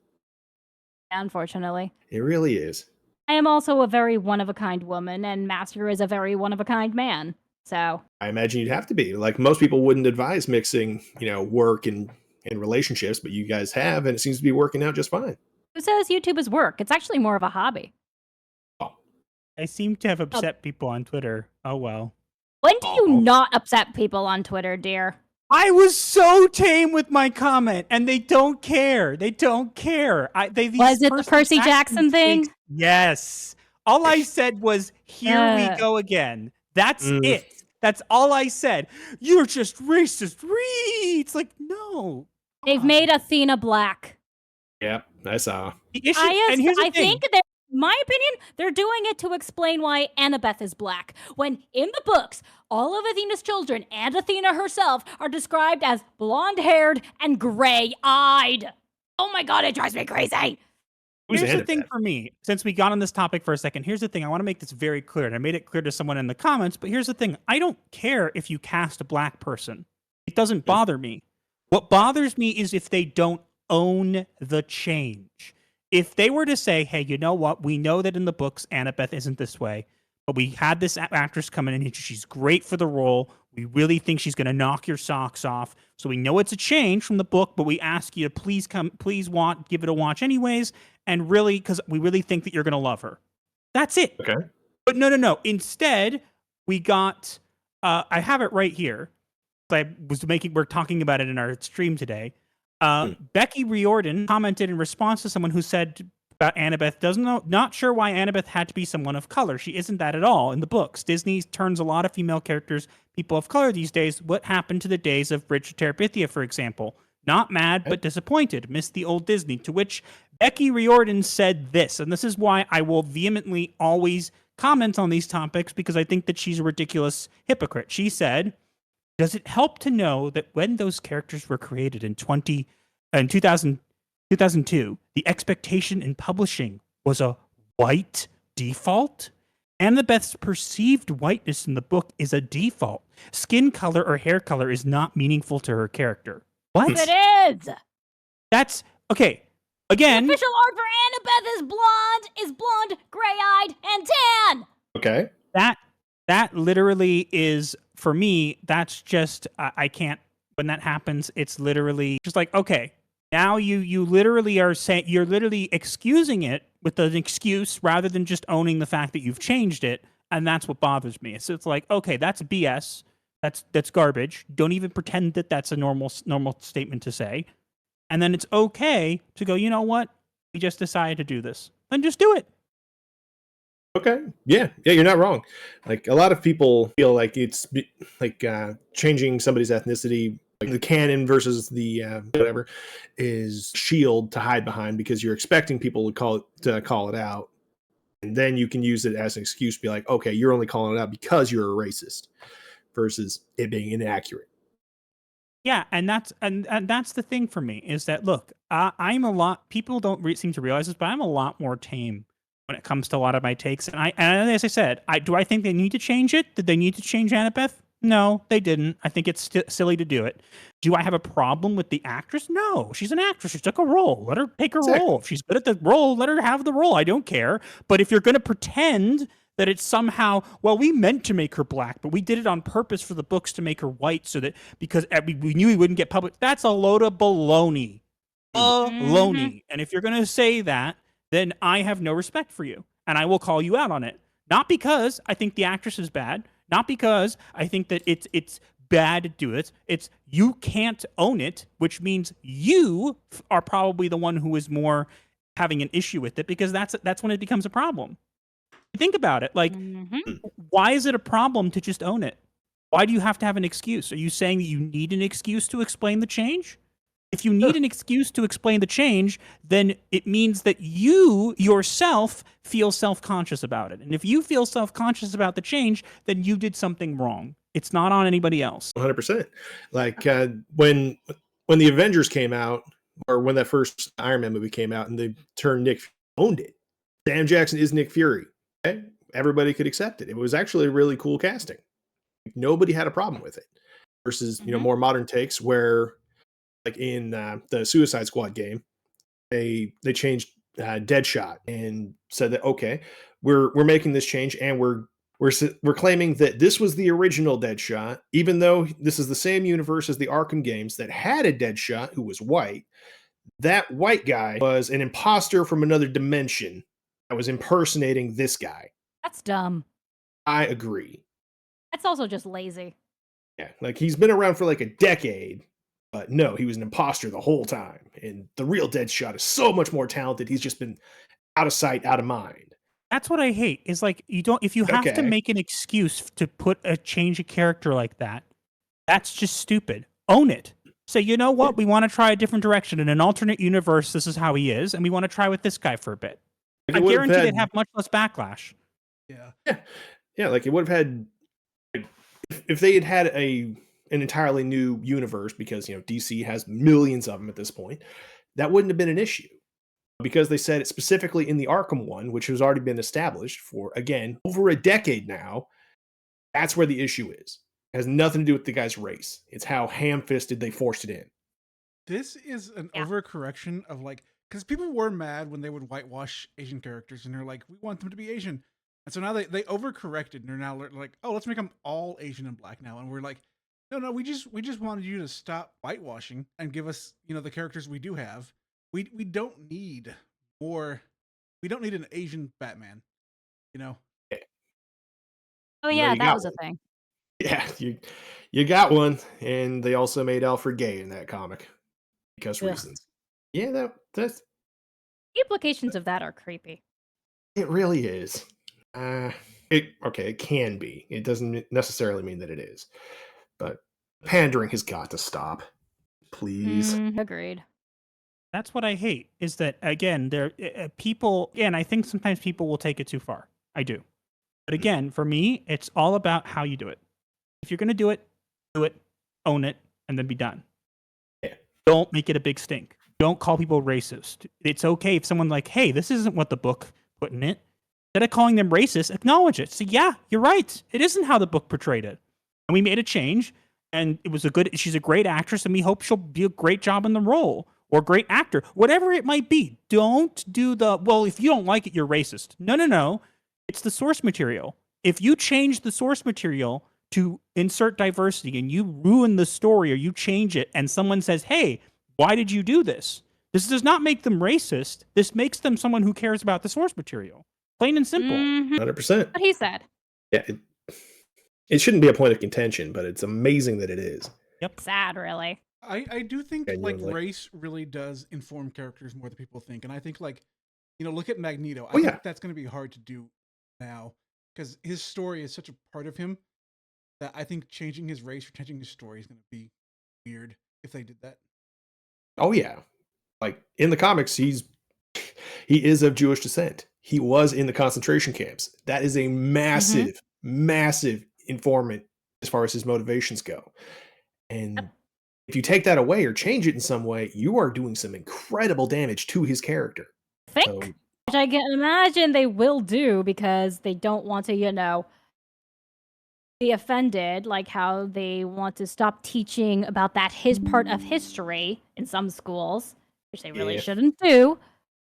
Unfortunately.
It really is.
I am also a very one-of-a-kind woman, and Master is a very one-of-a-kind man. So,
I imagine you'd have to be. Like most people wouldn't advise mixing, work and relationships, but you guys have, and it seems to be working out just fine.
who says YouTube is work? It's actually more of a hobby.
I seem to have upset people on Twitter. Oh well.
When do you
Oh.
not upset people on Twitter, dear?
I was so tame with my comment, and they don't care. They don't care.
Was it the Percy Jackson thing?
Yes. All I said was, "Here we go again." That's it. That's all I said. You're just racist. It's like, no.
They've made Athena black.
Yep, I saw.
The issue, and here's the
I
thing.
think that, my opinion, they're doing it to explain why Annabeth is black. When in the books, all of Athena's children and Athena herself are described as blonde-haired and gray-eyed. Oh my god, it drives me crazy.
Who's
Here's the thing
Annabeth?
for me, since we got on this topic for a second, here's the thing. I want to make this very clear, and I made it clear to someone in the comments, but here's the thing. I don't care if you cast a black person. It doesn't bother me. What bothers me is if they don't own the change. If they were to say, hey, you know what? We know that in the books, Annabeth isn't this way, but we had this actress come in and she's great for the role. We really think she's going to knock your socks off. So we know it's a change from the book, but we ask you to please give it a watch anyways. And really, because we really think that you're going to love her. That's it.
Okay.
But no. Instead, we got, I have it right here. We're talking about it in our stream today. Becky Riordan commented in response to someone who said about Annabeth, not sure why Annabeth had to be someone of color. She isn't that at all in the books. Disney turns a lot of female characters people of color these days. What happened to the days of Bridget Terabithia, for example? Not mad, but disappointed. Missed the old Disney. To which Becky Riordan said this, and this is why I will vehemently always comment on these topics, because I think that she's a ridiculous hypocrite. She said, does it help to know that when those characters were created in 2002, the expectation in publishing was a white default? Annabeth's perceived whiteness in the book is a default. Skin color or hair color is not meaningful to her character. What?
It is.
That's okay. Again,
the official art for Annabeth is blonde, gray-eyed, and tan.
Okay.
That literally is, for me, that's just I can't. When that happens, it's literally just like, okay, now you literally are saying, you're literally excusing it with an excuse rather than just owning the fact that you've changed it, and that's what bothers me. So it's like, okay, that's BS. That's garbage. Don't even pretend that that's a normal statement to say. And then it's okay to go, you know what? We just decided to do this. Then just do it.
Okay. Yeah, you're not wrong. Like, a lot of people feel like it's like changing somebody's ethnicity, like the canon versus the whatever, is shield to hide behind, because you're expecting people to call it out, and then you can use it as an excuse to be like, okay, you're only calling it out because you're a racist, versus it being inaccurate.
Yeah, and that's the thing for me, is that, look, I'm a lot. People don't seem to realize this, but I'm a lot more tame when it comes to a lot of my takes. And as I said, do I think they need to change it? Did they need to change Annabeth? No, they didn't. I think it's silly to do it. Do I have a problem with the actress? No, she's an actress. She took a role. Let her take her role. If she's good at the role, let her have the role. I don't care. But if you're going to pretend that it's somehow, well, we meant to make her black, but we did it on purpose for the books to make her white, so that because we knew we wouldn't get published. That's a load of baloney. Baloney. And if you're going to say that, then I have no respect for you, and I will call you out on it. Not because I think the actress is bad, not because I think that it's bad to do it. It's you can't own it, which means you are probably the one who is more having an issue with it, because that's when it becomes a problem. Think about it. Like, why is it a problem to just own it? Why do you have to have an excuse? Are you saying that you need an excuse to explain the change? If you need an excuse to explain the change, then it means that you yourself feel self-conscious about it. And if you feel self-conscious about the change, then you did something wrong. It's not on anybody else.
100%. Like when the Avengers came out, or when that first Iron Man movie came out, and they turned Nick Fury, owned it. Sam Jackson is Nick Fury. Okay? Everybody could accept it. It was actually a really cool casting. Nobody had a problem with it. Versus, more modern takes where, like in the Suicide Squad game, they changed Deadshot and said that, okay, we're making this change, and we're claiming that this was the original Deadshot, even though this is the same universe as the Arkham games that had a Deadshot who was white. That white guy was an imposter from another dimension that was impersonating this guy.
That's dumb.
I agree.
That's also just lazy.
Yeah, like, he's been around for like a decade, but no, he was an imposter the whole time. And the real Deadshot is so much more talented. He's just been out of sight, out of mind.
That's what I hate. Is like, if you have to make an excuse to change a character like that, that's just stupid. Own it. Say, you know what? We want to try a different direction. In an alternate universe, this is how he is, and we want to try with this guy for a bit. I guarantee they'd have much less backlash.
Yeah. Like, it would have had, if they had an entirely new universe, because DC has millions of them at this point, that wouldn't have been an issue, because they said it specifically in the Arkham one, which has already been established for, again, over a decade now. That's where the issue is. It has nothing to do with the guy's race. It's how ham-fisted they forced it in.
This is an overcorrection of, like, because people were mad when they would whitewash Asian characters, and they're like, we want them to be Asian. And so now they overcorrected, and they're now like, oh, let's make them all Asian and black now. And we're like, no, we just wanted you to stop whitewashing and give us, the characters we do have. We don't need more. We don't need an Asian Batman,
Oh yeah, that was a thing.
Yeah, you got one, and they also made Alfred gay in that comic because reasons. Yeah, that's
the implications of that are creepy.
It really is. It can be. It doesn't necessarily mean that it is, but pandering has got to stop. Please.
Agreed.
That's what I hate, is that, again, there people, and I think sometimes people will take it too far. I do. But again, for me, it's all about how you do it. If you're going to do it, own it, and then be done.
Yeah.
Don't make it a big stink. Don't call people racist. It's okay if someone like, hey, this isn't what the book put in it. Instead of calling them racist, acknowledge it. So yeah, you're right. It isn't how the book portrayed it. And we made a change, and it was she's a great actress, and we hope she'll do a great job in the role, or great actor, whatever it might be. Don't do well, if you don't like it, you're racist. No. It's the source material. If you change the source material to insert diversity and you ruin the story or you change it and someone says, hey, why did you do this? This does not make them racist. This makes them someone who cares about the source material. Plain and simple.
100%.
What he said.
Yeah, it shouldn't be a point of contention, but it's amazing that it is.
Yep.
Sad, really.
I do think
Genuinely.
race really does inform characters more than people think. And I think look at Magneto.
Oh,
I
yeah.
think that's going to be hard to do now because his story is such a part of him that I think changing his race or changing his story is going to be weird if they did that.
Oh yeah. Like in the comics, he is of Jewish descent. He was in the concentration camps. That is a massive, massive informant as far as his motivations go. And if you take that away or change it in some way, you are doing some incredible damage to his character.
Which I can imagine they will do because they don't want to, be offended, like how they want to stop teaching about his part of history in some schools, which they really shouldn't do.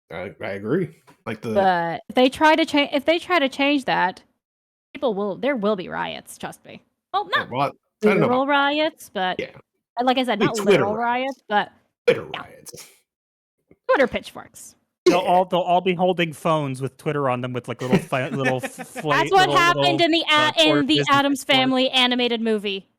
I agree. But
if they try to change that, there will be riots. Trust me. Well, not literal riots, but like I said, not literal riots, but
Twitter riots.
Twitter pitchforks.
They'll all be holding phones with Twitter on them with like little
That's what happened in the Addams Family animated movie.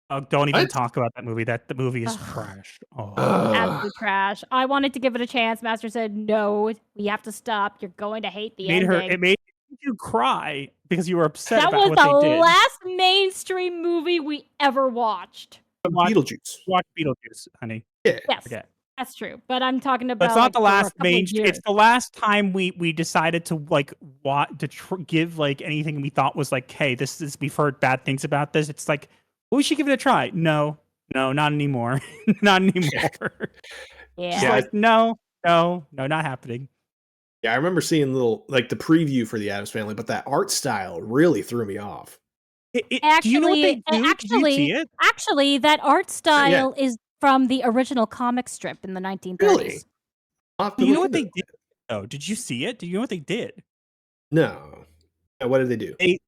Oh, don't even talk about that movie. The movie is trash.
Absolute trash. I wanted to give it a chance. Master said, "No, we have to stop. You're going to hate the ending."
It made you cry because you were upset
that
about
was
what they did.
the last mainstream movie we ever watched.
Beetlejuice.
Watch Beetlejuice, honey.
Yeah.
Yes.
Forget.
That's true, but I'm talking about.
But it's not the last
mainstream.
It's the last time we decided to give like anything we thought was like, hey, this is, we've heard bad things about this. It's like, well, we should give it a try. No, not anymore. Not anymore.
Yeah.
Just like no, not happening.
Yeah, I remember seeing the preview for the Addams Family, but that art style really threw me off.
Do you know what they do? Did you see it?
Actually, that art style is from the original comic strip in the 1930s.
Really?
You know what they did? Oh, did you see it? Do you know what they did?
No. What did they do?
They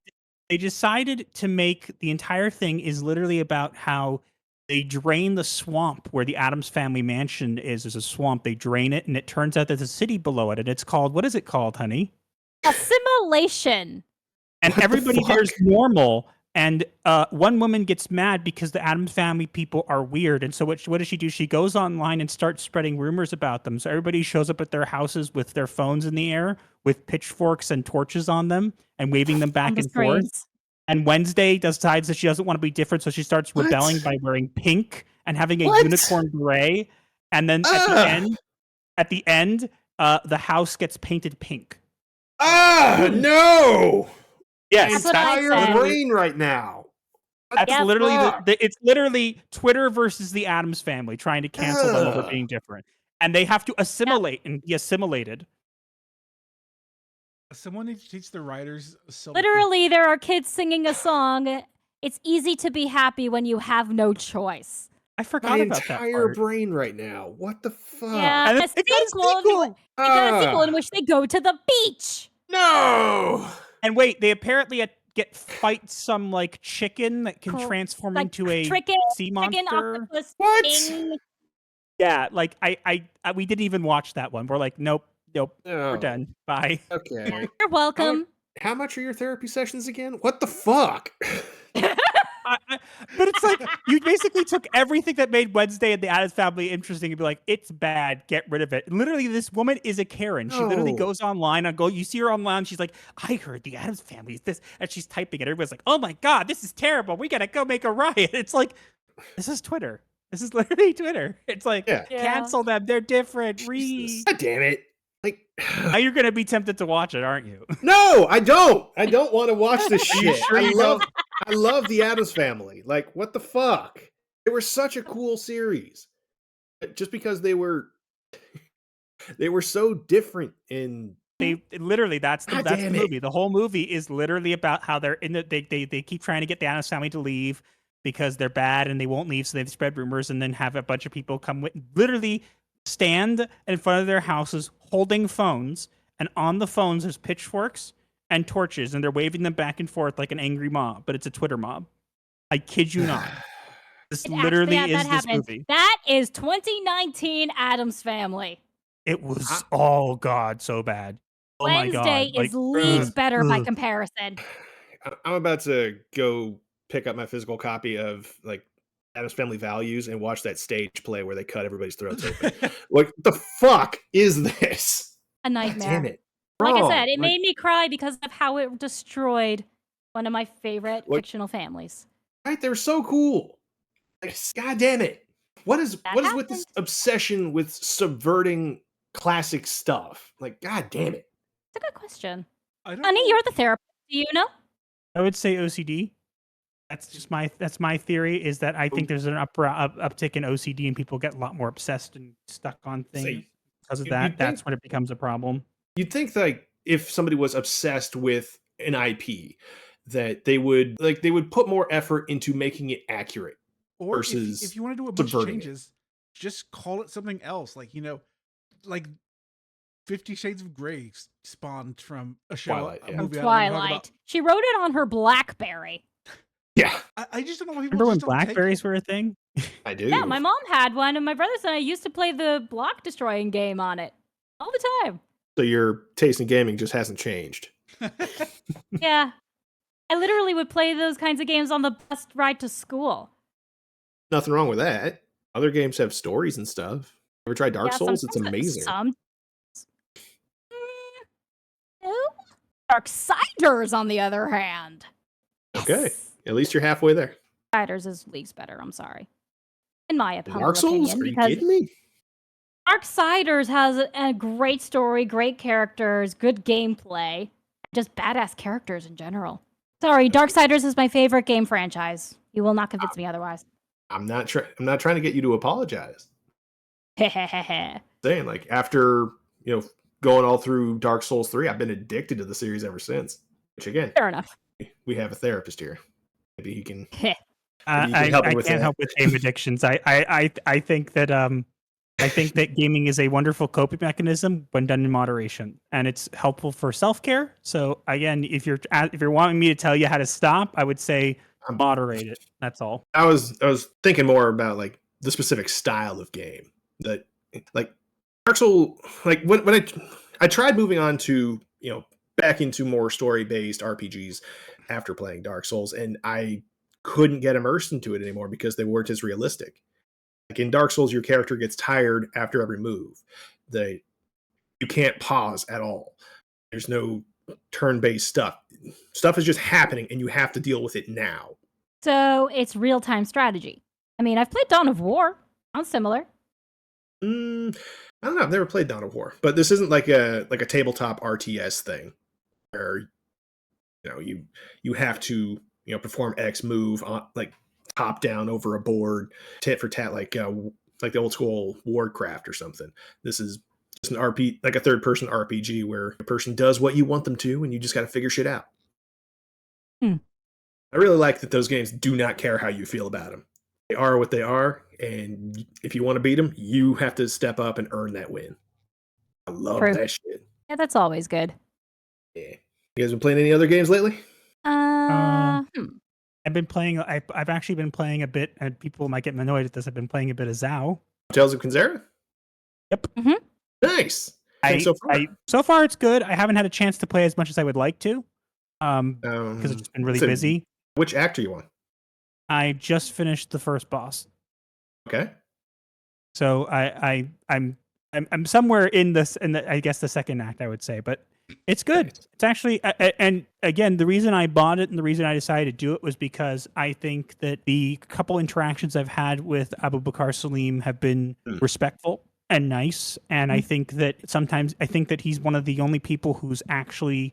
decided to make the entire thing is literally about how they drain the swamp where the Addams Family mansion is. There's a swamp. They drain it, and it turns out there's a city below it, and it's called, what is it called, honey?
Assimilation.
And everybody there's normal. And one woman gets mad because the Addams Family people are weird. And so what does she do? She goes online and starts spreading rumors about them. So everybody shows up at their houses with their phones in the air with pitchforks and torches on them and waving them back and forth. And Wednesday decides that she doesn't want to be different. So she starts rebelling by wearing pink and having a unicorn beret. And then at the end, the house gets painted pink.
No!
Yes,
that's entire brain right now.
That's literally it's literally Twitter versus the Addams Family trying to cancel them over being different, and they have to assimilate and be assimilated.
Someone needs to teach the writers.
Literally, there are kids singing a song. It's easy to be happy when you have no choice.
I forgot about that.
My entire brain right now. What the fuck?
Yeah,
and
a sequel in which they go to the beach.
No.
And wait, they apparently fight some like chicken that can transform into a sea monster.
What?
Thing.
Yeah, like we didn't even watch that one. We're like, nope, we're done. Bye.
Okay.
You're welcome.
How much are your therapy sessions again? What the fuck?
But it's like you basically took everything that made Wednesday and the Addams Family interesting and be like, it's bad, get rid of it. And literally, this woman is a Karen. She literally goes online you see her online. She's like, I heard the Addams Family is this, and she's typing it. Everybody's like, oh my god, this is terrible. We gotta go make a riot. It's like, this is Twitter. This is literally Twitter. It's like,
Yeah.
cancel them. They're different.
God damn it. Like,
Now you're going to be tempted to watch it, aren't you?
no, I don't. I don't want to watch this
Are you
shit.
sure you don't?
I love the Addams Family. Like, what the fuck? They were such a cool series. Just because they were so different in
They literally that's the
damn it.
movie. The whole movie is literally about how they're in they keep trying to get the Addams Family to leave because they're bad and they won't leave, so they spread rumors and then have a bunch of people come literally stand in front of their houses holding phones, and on the phones there's pitchforks and torches and they're waving them back and forth like an angry mob, but it's a Twitter mob. I kid you not. This
It
literally
actually
is
that
this
happened.
movie.
That is 2019 Addams Family.
It was God so bad. Oh my
Wednesday
God.
is leagues better by comparison.
I'm about to go pick up my physical copy of like Addams Family Values and watch that stage play where they cut everybody's throats open. What the fuck is this?
A nightmare.
Damn it.
Like I
Wrong.
said, it made me cry because of how it destroyed one of my favorite fictional families.
Right, they were so cool. Like, God damn it. What is with this obsession with subverting classic stuff? Like, God damn it.
It's a good question.
I
Honey, you're the therapist. Do you know?
I would say OCD. That's my theory, is that I think there's an uptick in OCD and people get a lot more obsessed and stuck on things because of that. That's when it becomes a problem.
You'd think like if somebody was obsessed with an IP, that they would put more effort into making it accurate.
Or
versus
if you want to do a bunch of
subverting
changes, just call it something else. Like, like 50 Shades of Grey spawned from a show.
Twilight,
a
yeah.
movie
Twilight. She wrote it on her BlackBerry.
Yeah,
I just don't know why people
Remember when
just don't take
Blackberries
it.
were a thing?
I do.
Yeah, my mom had one, and my brothers and I used to play the block destroying game on it all the time.
So your taste in gaming just hasn't changed.
Yeah. I literally would play those kinds of games on the bus ride to school.
Nothing wrong with that. Other games have stories and stuff. Ever tried Dark
Yeah,
Souls? It's
sometimes-
amazing.
No. Darksiders, on the other hand.
Okay.
Yes.
At least you're halfway there.
Darksiders is leagues better, I'm sorry. In my humble
Dark Souls?
opinion.
Are you
Because
kidding me?
Darksiders has a great story, great characters, good gameplay, just badass characters in general. Sorry, Darksiders is my favorite game franchise. You will not convince me otherwise.
I'm not trying to get you to apologize.
Hehehehe.
Saying like after going all through Dark Souls 3, I've been addicted to the series ever since. Which again,
Fair enough.
we have a therapist here. Maybe he can.
I
help me with
can't
that.
help with game addictions. I think that gaming is a wonderful coping mechanism when done in moderation, and it's helpful for self-care. So again, if you're wanting me to tell you how to stop, I would say moderate it. That's all.
I was thinking more about like the specific style of game that like Dark Souls. Like when I tried moving on to back into more story-based RPGs after playing Dark Souls, and I couldn't get immersed into it anymore because they weren't as realistic. Like in Dark Souls, your character gets tired after every move. You can't pause at all. There's no turn-based stuff. Stuff is just happening, and you have to deal with it now.
So it's real-time strategy. I mean, I've played Dawn of War. Sounds similar.
I don't know. I've never played Dawn of War, but this isn't like a tabletop RTS thing where you have to perform X move on like top down over a board, tit for tat, like the old school Warcraft or something. This is just an RP, like a third person RPG where a person does what you want them to, and you just got to figure shit out. I really like that those games do not care how you feel about them. They are what they are, and if you want to beat them, you have to step up and earn that win. I love
True.
that shit.
Yeah, that's always good.
Yeah. You guys been playing any other games lately?
I've been playing. I've actually been playing a bit, and people might get annoyed at this. I've been playing a bit of Zao.
Tales of Kenzera?
Yep.
Mm-hmm.
Nice. So
far it's good. I haven't had a chance to play as much as I would like to, because it's just been really busy.
Which act are you on?
I just finished the first boss.
Okay.
So I'm somewhere in this, I guess the second act, I would say, but It's good.
Nice.
It's actually, and again, the reason I bought it and the reason I decided to do it was because I think that the couple interactions I've had with Abu Bakr Salim have been respectful and nice. And I think that he's one of the only people who's actually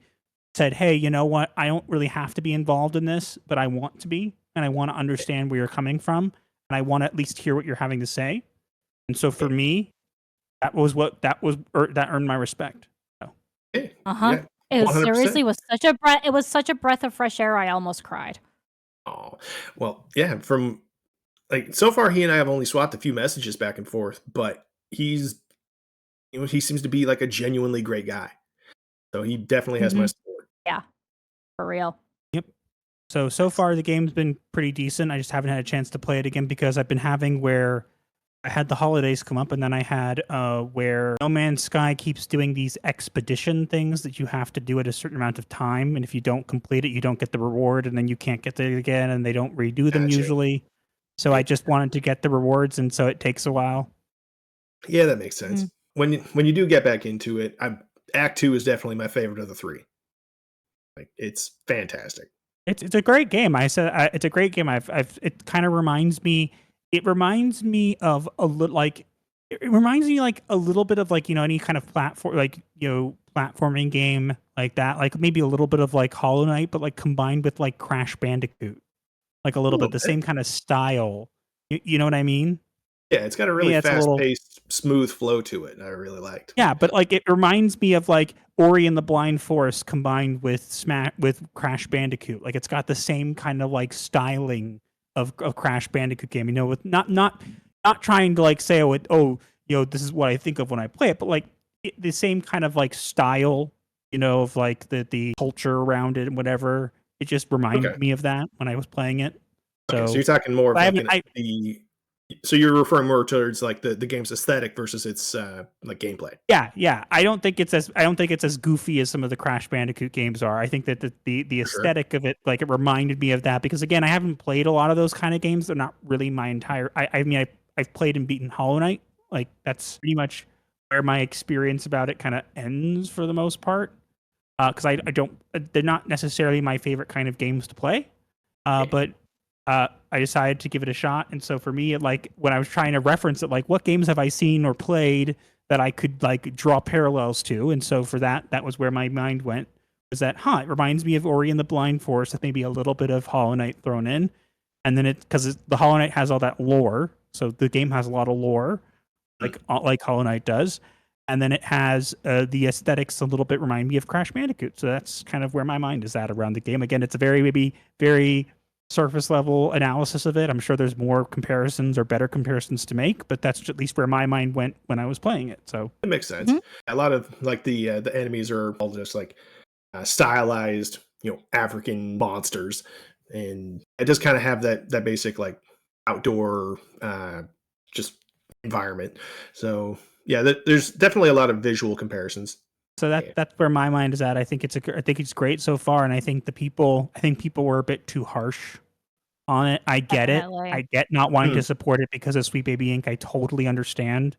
said, hey, you know what? I don't really have to be involved in this, but I want to be, and I want to understand where you're coming from, and I want to at least hear what you're having to say. And so for me, that earned my respect.
Uh-huh.
Yeah,
It was
100%.
seriously was such a breath. It was such a breath of fresh air. I almost cried.
Oh, well, yeah. From like so far, he and I have only swapped a few messages back and forth, but he seems to be like a genuinely great guy. So he definitely has my support.
Yeah, for real.
Yep. So far the game's been pretty decent. I just haven't had a chance to play it again because I've been having where I had the holidays come up, and then I had where No Man's Sky keeps doing these expedition things that you have to do at a certain amount of time, and if you don't complete it, you don't get the reward, and then you can't get it again, and they don't redo them usually. So I just wanted to get the rewards, and so it takes a while.
Yeah, that makes sense. When you do get back into it, Act 2 is definitely my favorite of the three. Like, it's fantastic.
It's a great game. It's a great game. It kind of reminds me. It reminds me of a little like. It reminds me like a little bit of like any kind of platforming game like that. Like maybe a little bit of like Hollow Knight, but like combined with like Crash Bandicoot, like a little bit the same kind of style. You know what I mean?
Yeah, it's got a really fast-paced, smooth flow to it, and I really liked.
Yeah, but like it reminds me of like Ori and the Blind Forest combined with Crash Bandicoot. Like it's got the same kind of like styling of Crash Bandicoot game. With not trying to like say this is what I think of when I play it, but like the same kind of like style, of like the culture around it and whatever. It just reminded me of that when I was playing it.
So you're talking more of like so you're referring more towards like the game's aesthetic versus its like gameplay.
Yeah. I don't think it's as goofy as some of the Crash Bandicoot games are. I think that the aesthetic of it, like it reminded me of that because again, I haven't played a lot of those kind of games. They're not really my entire. I've played and beaten Hollow Knight. Like that's pretty much where my experience about it kind of ends for the most part. Because I don't. They're not necessarily my favorite kind of games to play. But I decided to give it a shot. And so for me, like when I was trying to reference it, like what games have I seen or played that I could like draw parallels to? And so for that was where my mind went, was that, it reminds me of Ori and the Blind Forest with maybe a little bit of Hollow Knight thrown in. And then because the Hollow Knight has all that lore. So the game has a lot of lore, like Hollow Knight does. And then it has the aesthetics a little bit remind me of Crash Bandicoot. So that's kind of where my mind is at around the game. Again, it's a very surface level analysis of it. I'm sure there's more comparisons or better comparisons to make, but that's at least where my mind went when I was playing it. So
it makes sense. A lot of like the enemies are all just like stylized, African monsters, and it does kind of have that basic like outdoor just environment. So yeah, there's definitely a lot of visual comparisons.
So that's where my mind is at. I think it's great so far, and I think people were a bit too harsh on it. I get it. I get not wanting to support it because of Sweet Baby Inc. I totally understand.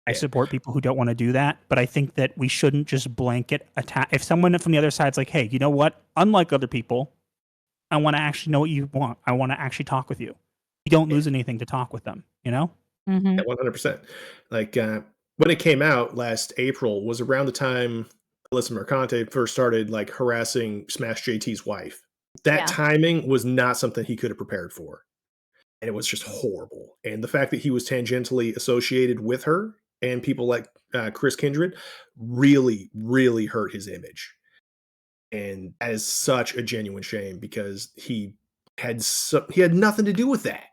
I support people who don't want to do that, but I think that we shouldn't just blanket attack. If someone from the other side's like, "Hey, you know what? Unlike other people, I want to actually know what you want. I want to actually talk with you." You don't lose anything to talk with them.
Yeah, 100%. Like when it came out last April was around the time Alyssa Mercante first started like harassing Smash JT's wife. That timing was not something he could have prepared for. And it was just horrible. And the fact that he was tangentially associated with her and people like Chris Kindred really, really hurt his image. And that is such a genuine shame because he had nothing to do with that.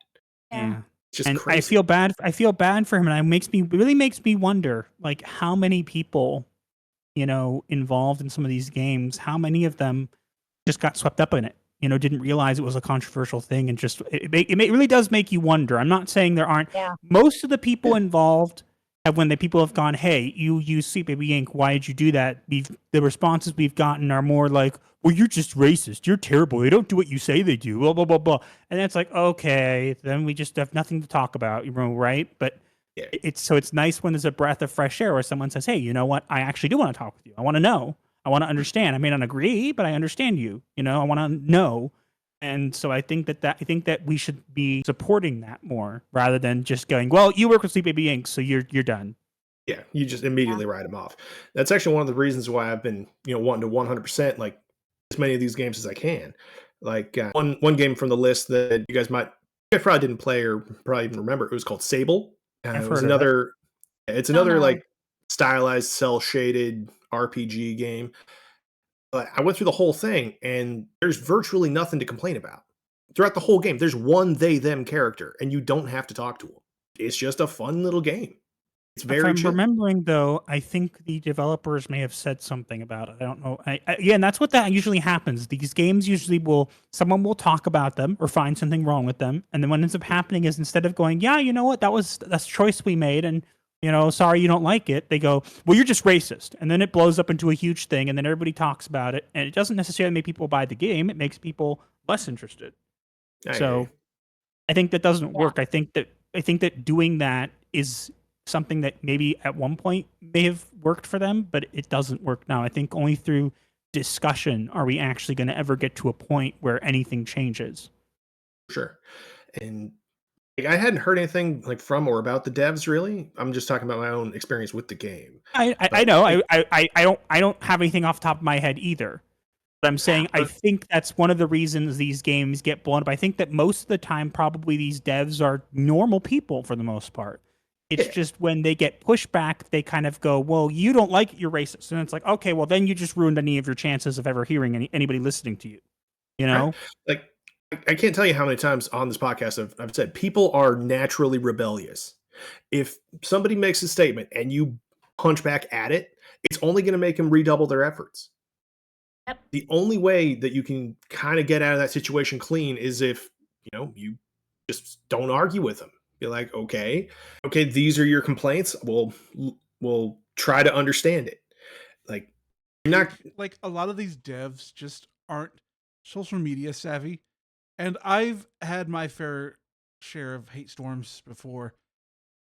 Yeah.
Just
and
crazy.
I feel bad for him, and it really makes me wonder, like how many people, involved in some of these games, how many of them just got swept up in it, didn't realize it was a controversial thing, and just it really does make you wonder. I'm not saying there aren't.
Yeah.
Most of the people involved when the people have gone, hey, you use Sweet Baby Inc., why did you do that? The responses we've gotten are more like, well, you're just racist. You're terrible. They don't do what you say they do. Blah, blah, blah, blah. And it's like, okay, then we just have nothing to talk about, right? But it's nice when there's a breath of fresh air where someone says, hey, you know what? I actually do want to talk with you. I want to know. I want to understand. I may not agree, but I understand you. You know, I want to know. And so I think that we should be supporting that more rather than just going, well, you work with Sleep Baby Inc., so you're done.
Yeah, you just immediately write them off. That's actually one of the reasons why I've been, wanting to 100% like as many of these games as I can. Like one game from the list that you guys probably didn't play or probably even remember. It was called Sable.
I've
It was
heard of it.
another. It's
Oh,
another
no.
like stylized, cell shaded RPG game. But I went through the whole thing, and there's virtually nothing to complain about throughout the whole game. There's one they them character, and you don't have to talk to them. It's just a fun little game. It's
If
very
I'm
chill.
remembering, though, I think the developers may have said something about it. I don't know. Yeah, and that's what that usually happens. These games usually someone will talk about them or find something wrong with them, and then what ends up happening is instead of going, yeah, you know what, that's a choice we made, and sorry you don't like it, they go, well, you're just racist, and then it blows up into a huge thing, and then everybody talks about it, and it doesn't necessarily make people buy the game. It makes people less interested. So I think that doesn't work. I think that doing that is something that maybe at one point may have worked for them, but it doesn't work now. I think only through discussion are we actually going to ever get to a point where anything changes.
Sure. And like, I hadn't heard anything like from or about the devs really. I'm just talking about my own experience with the game.
I know. I don't have anything off the top of my head either. But I'm saying I think that's one of the reasons these games get blown up. I think that most of the time, probably these devs are normal people for the most part. It's just when they get pushback, they kind of go, well, you don't like it, you're racist. And it's like, okay, well, then you just ruined any of your chances of ever hearing anybody listening to you. You know?
Right. Like, I can't tell you how many times on this podcast I've said people are naturally rebellious. If somebody makes a statement and you punch back at it, it's only going to make them redouble their efforts.
Yep.
The only way that you can kind of get out of that situation clean is if, you just don't argue with them. You're like, okay, these are your complaints. We'll try to understand it. Like, you're not
like a lot of these devs just aren't social media savvy, and I've had my fair share of hate storms before,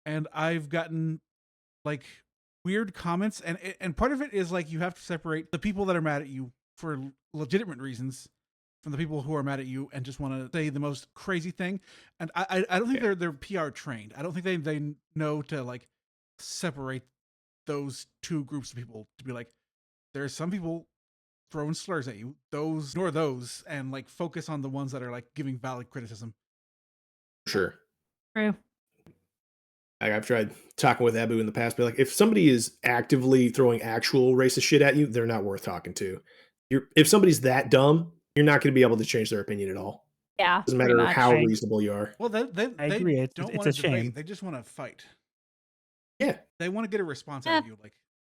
and I've gotten like weird comments, and part of it is like you have to separate the people that are mad at you for legitimate reasons from the people who are mad at you and just want to say the most crazy thing. And I don't think they're PR trained. I don't think they know to like separate those two groups of people, to be like, there's some people throwing slurs at you, those ignore those and like focus on the ones that are like giving valid criticism.
sure.
True.
I've tried talking with Abu in the past, but like if somebody is actively throwing actual racist shit at you, they're not worth talking to. If somebody's that dumb, you're not going to be able to change their opinion at all.
Yeah.
Doesn't matter how reasonable you are.
Well, they
agree.
don't
It's
want
a
to debate.
shame.
They just want to fight.
Yeah.
They want to get a response out of you. Like,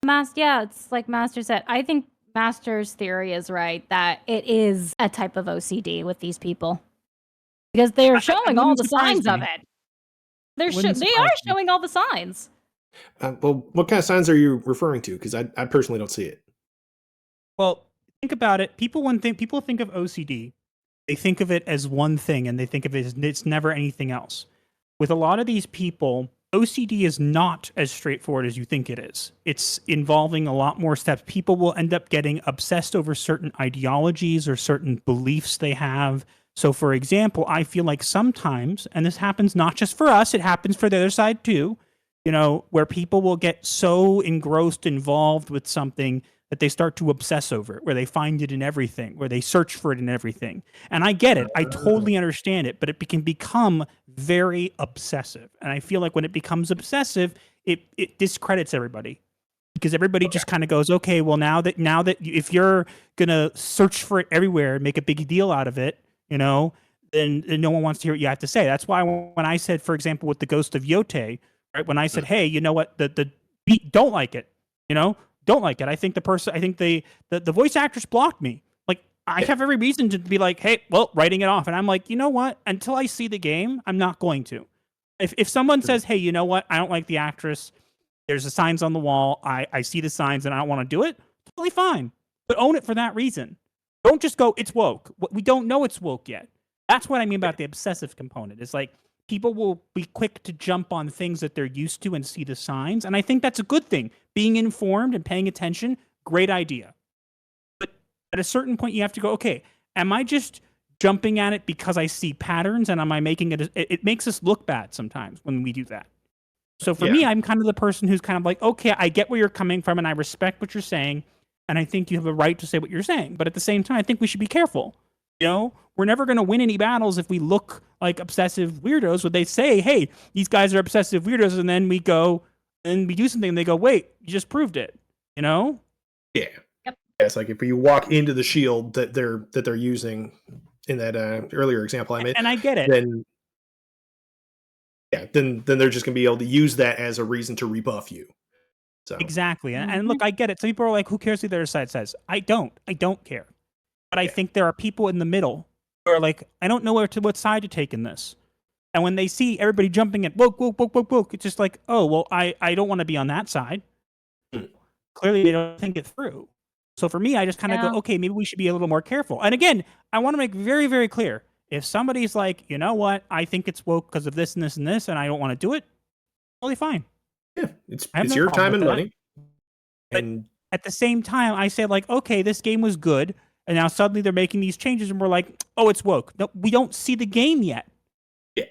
It's like Master said. I think Master's theory is right that it is a type of OCD with these people because they're showing all the signs of it. They are showing all the signs.
Well, what kind of signs are you referring to? Because I personally don't see it.
Well, think about it. People think of OCD, they think of it as one thing, and they think of it as it's never anything else. With a lot of these people, OCD is not as straightforward as you think it is. It's involving a lot more steps. People will end up getting obsessed over certain ideologies or certain beliefs they have. So, for example, I feel like sometimes, and this happens not just for us, it happens for the other side too, where people will get so involved with something that they start to obsess over it, where they find it in everything, where they search for it in everything. And I get it. I totally understand it, but it can become very obsessive. And I feel like when it becomes obsessive, it discredits everybody. Because everybody just kind of goes, okay, well, now that if you're going to search for it everywhere and make a big deal out of it, then no one wants to hear what you have to say. That's why when I said, for example, with the Ghost of Yote, right, when I said, hey, you know what, the beat, don't like it, don't like it. I think the voice actress blocked me. Like, I have every reason to be like, hey, well, writing it off. And I'm like, you know what, until I see the game, I'm not going to. If someone says, hey, you know what, I don't like the actress, there's the signs on the wall, I see the signs and I don't want to do it, totally fine. But own it for that reason. Don't just go, it's woke. We don't know it's woke yet. That's what I mean about the obsessive component. It's like people will be quick to jump on things that they're used to and see the signs. And I think that's a good thing. Being informed and paying attention, great idea. At a certain point, you have to go, okay, am I just jumping at it because I see patterns, and am I making it makes us look bad sometimes when we do that. So for me, I'm kind of the person who's kind of like, okay, I get where you're coming from and I respect what you're saying. And I think you have a right to say what you're saying. But at the same time, I think we should be careful. You know, we're never going to win any battles if we look like obsessive weirdos. When they say, hey, these guys are obsessive weirdos, and then we go and we do something and they go, wait, you just proved it. You know?
Yeah.
Yep.
Yeah, it's like if you walk into the shield that they're using in that earlier example I made.
And I get it.
Then they're just gonna be able to use that as a reason to rebuff you. So
Exactly. And look, I get it. Some people are like, who cares what the other side says? I don't care. But I think there are people in the middle who are like, I don't know what side to take in this. And when they see everybody jumping at woke, it's just like, oh, well, I don't want to be on that side. Clearly, they don't think it through. So for me, I just kind of go, okay, maybe we should be a little more careful. And again, I want to make very, very clear. If somebody's like, you know what, I think it's woke because of this and this and this, and I don't want to do it, totally fine.
Yeah, it's
no
your
problem
time and
with that.
money.
But
And
at the same time, I say like, okay, this game was good, and now suddenly they're making these changes, and we're like, oh, it's woke. No, we don't see the game yet.
Yeah.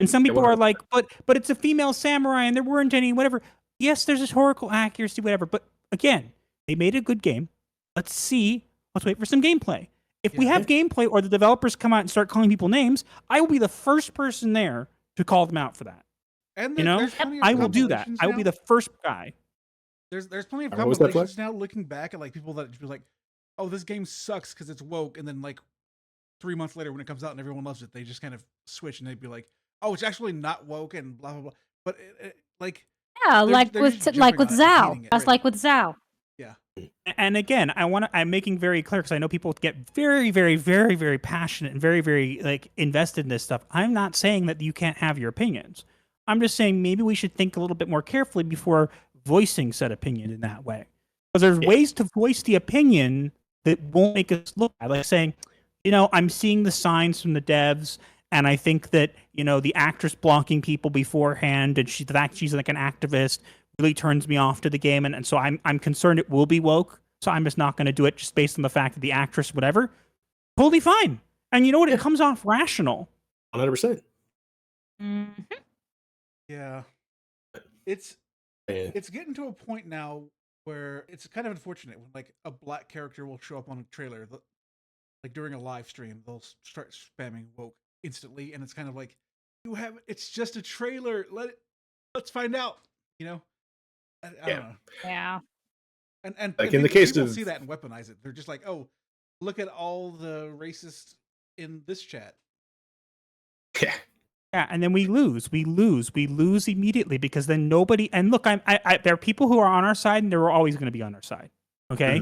And some people are
100%.
like, but it's a female samurai, and there weren't any, whatever. Yes, there's historical accuracy, whatever. But again, they made a good game. Let's wait for some gameplay. If we have gameplay or the developers come out and start calling people names, I will be the first person there to call them out for that.
And
You know, I will do that. I will be the first guy.
There's plenty of
What was that,
compilations now looking back at like people that just be like, oh, this game sucks because it's woke, and then like 3 months later when it comes out and everyone loves it, they just kind of switch and they'd be like, oh, it's actually not woke and blah blah blah. But like
Yeah,
they're
like
just
with
jumping
like with
on it and
Zhao.
hating it
That's
already.
like with Zhao.
Yeah.
And again, I'm making very clear because I know people get very, very, very, very passionate and very, very like invested in this stuff. I'm not saying that you can't have your opinions. I'm just saying maybe we should think a little bit more carefully before voicing said opinion in that way. Because there's ways to voice the opinion that won't make us look bad. Like saying, you know, I'm seeing the signs from the devs, and I think that, you know, the actress blocking people beforehand, and the fact she's like an activist really turns me off to the game, and so I'm concerned it will be woke, so I'm just not going to do it just based on the fact that the actress, whatever. Totally fine. And you know what? It comes off rational.
100%.
Mm-hmm.
Yeah. It's getting to a point now where it's kind of unfortunate when like a black character will show up on a trailer, like during a live stream, they'll start spamming woke instantly, and it's kind of like, it's just a trailer. Let's find out. You know. I don't know.
Yeah.
And
Like
and
in the
people,
case
people
of-
see that and weaponize it. They're just like, oh, look at all the racists in this chat.
Yeah.
Yeah, and then we lose immediately because then nobody. And look, I there are people who are on our side, and there are always going to be on our side. Okay,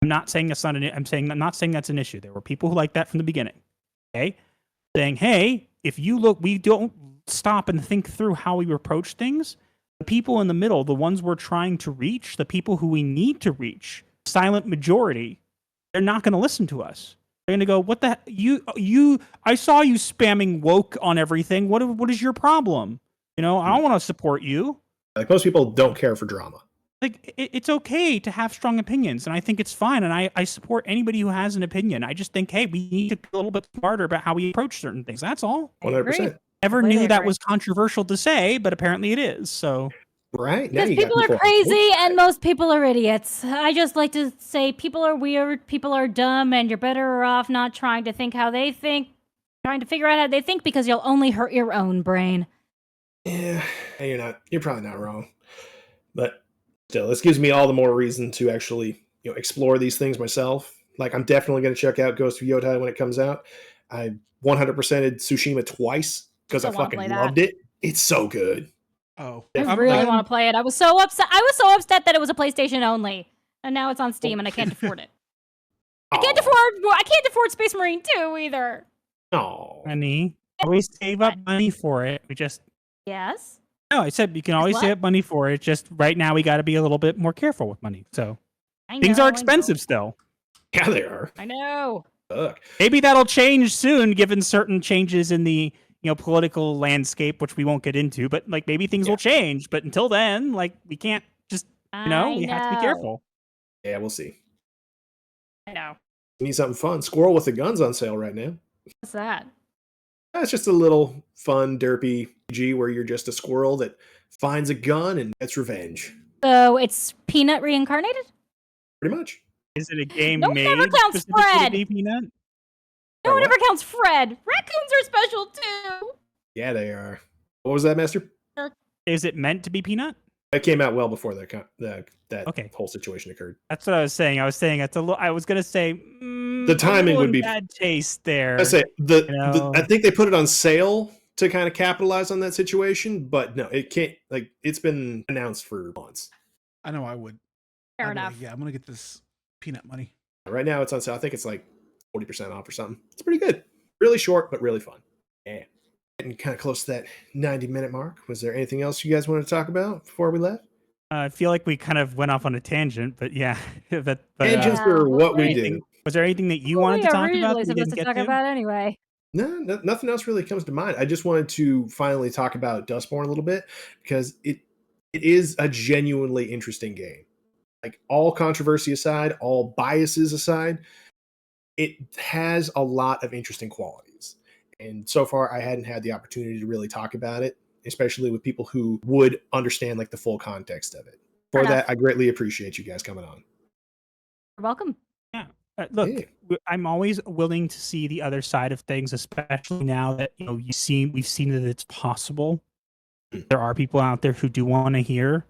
I'm not saying that's not I'm not saying that's an issue. There were people who like that from the beginning. Okay, saying, hey, if you look, we don't stop and think through how we approach things. The people in the middle, the ones we're trying to reach, the people who we need to reach, silent majority, they're not going to listen to us. They're going to go, what the I saw you spamming woke on everything. What is your problem? You know, I don't want to support you.
Like most people don't care for drama.
Like it's okay to have strong opinions, and I think it's fine, and I support anybody who has an opinion. I just think, hey, we need to be a little bit smarter about how we approach certain things. That's all.
100%.
Never
Completely
knew that
agree.
was controversial to say, but apparently it is. So
Right? Now
Because
you got
people are crazy and most people are idiots. I just like to say people are weird, people are dumb, and you're better off not trying to think how they think, trying to figure out how they think because you'll only hurt your own brain.
Yeah, you're probably not wrong. But still, this gives me all the more reason to actually, explore these things myself. Like I'm definitely going to check out Ghost of Yotai when it comes out. I 100%ed Tsushima twice because I
Still wanna
fucking
play that.
loved it. It's so good.
Oh,
I
I'm-
really want to play it. I was so upset. I was so upset that it was a PlayStation only, and now it's on Steam, and I can't afford it. I can't afford Space Marine 2 either.
Oh,
honey, always save up money for it.
Yes.
No, I said you can always
what?
save up money for it. Just right now, we got to be a little bit more careful with money. So
I
things
know,
are
I know.
expensive still.
yeah, they are.
I know.
Fuck.
Maybe that'll change soon, given certain changes in the political landscape, which we won't get into. But like maybe things will change. But until then, like we can't just we have to be careful.
Yeah, we'll see.
I know.
You need something fun. Squirrel with the Gun's on sale right now.
What's that?
That's just a little fun, derpy G where you're just a squirrel that finds a gun and gets revenge.
So it's Peanut reincarnated?
Pretty much.
Is it a game
No one ever
made
counts
specifically to
Fred.
be Peanut?
No one
what?
ever counts Fred. Raccoons are special too.
Yeah, they are. What was that, Master?
Is it meant to be Peanut?
That came out well before that
Okay.
whole situation occurred.
That's what I was saying. I was saying it's a little. I was gonna say
The timing would be
bad taste there.
I say
know?
I think they put it on sale to kind of capitalize on that situation, but no, it can't. Like it's been announced for months.
I know I would.
Fair
I'd be
enough.
like, yeah, I'm gonna get this peanut money.
Right now, it's on sale. I think it's like 40% off or something. It's pretty good. Really short, but really fun. Yeah. Getting kind of close to that 90-minute mark. Was there anything else you guys wanted to talk about before we left?
I feel like we kind of went off on a tangent, but yeah. but
Tangents
Yeah,
are what we
anything-
do.
Was there anything that you
What
wanted
we
to talk about
originally
that we
supposed
didn't
to
get
talk
to?
about anyway.
No, nothing else really comes to mind. I just wanted to finally talk about Dustborn a little bit because it is a genuinely interesting game. Like all controversy aside, all biases aside, it has a lot of interesting qualities. And so far, I hadn't had the opportunity to really talk about it, especially with people who would understand like the full context of it. For
Fair
that,
enough.
I greatly appreciate you guys coming on.
You're welcome.
Look,
Yeah.
I'm always willing to see the other side of things, especially now that we've seen that it's possible. There are people out there who do want to hear,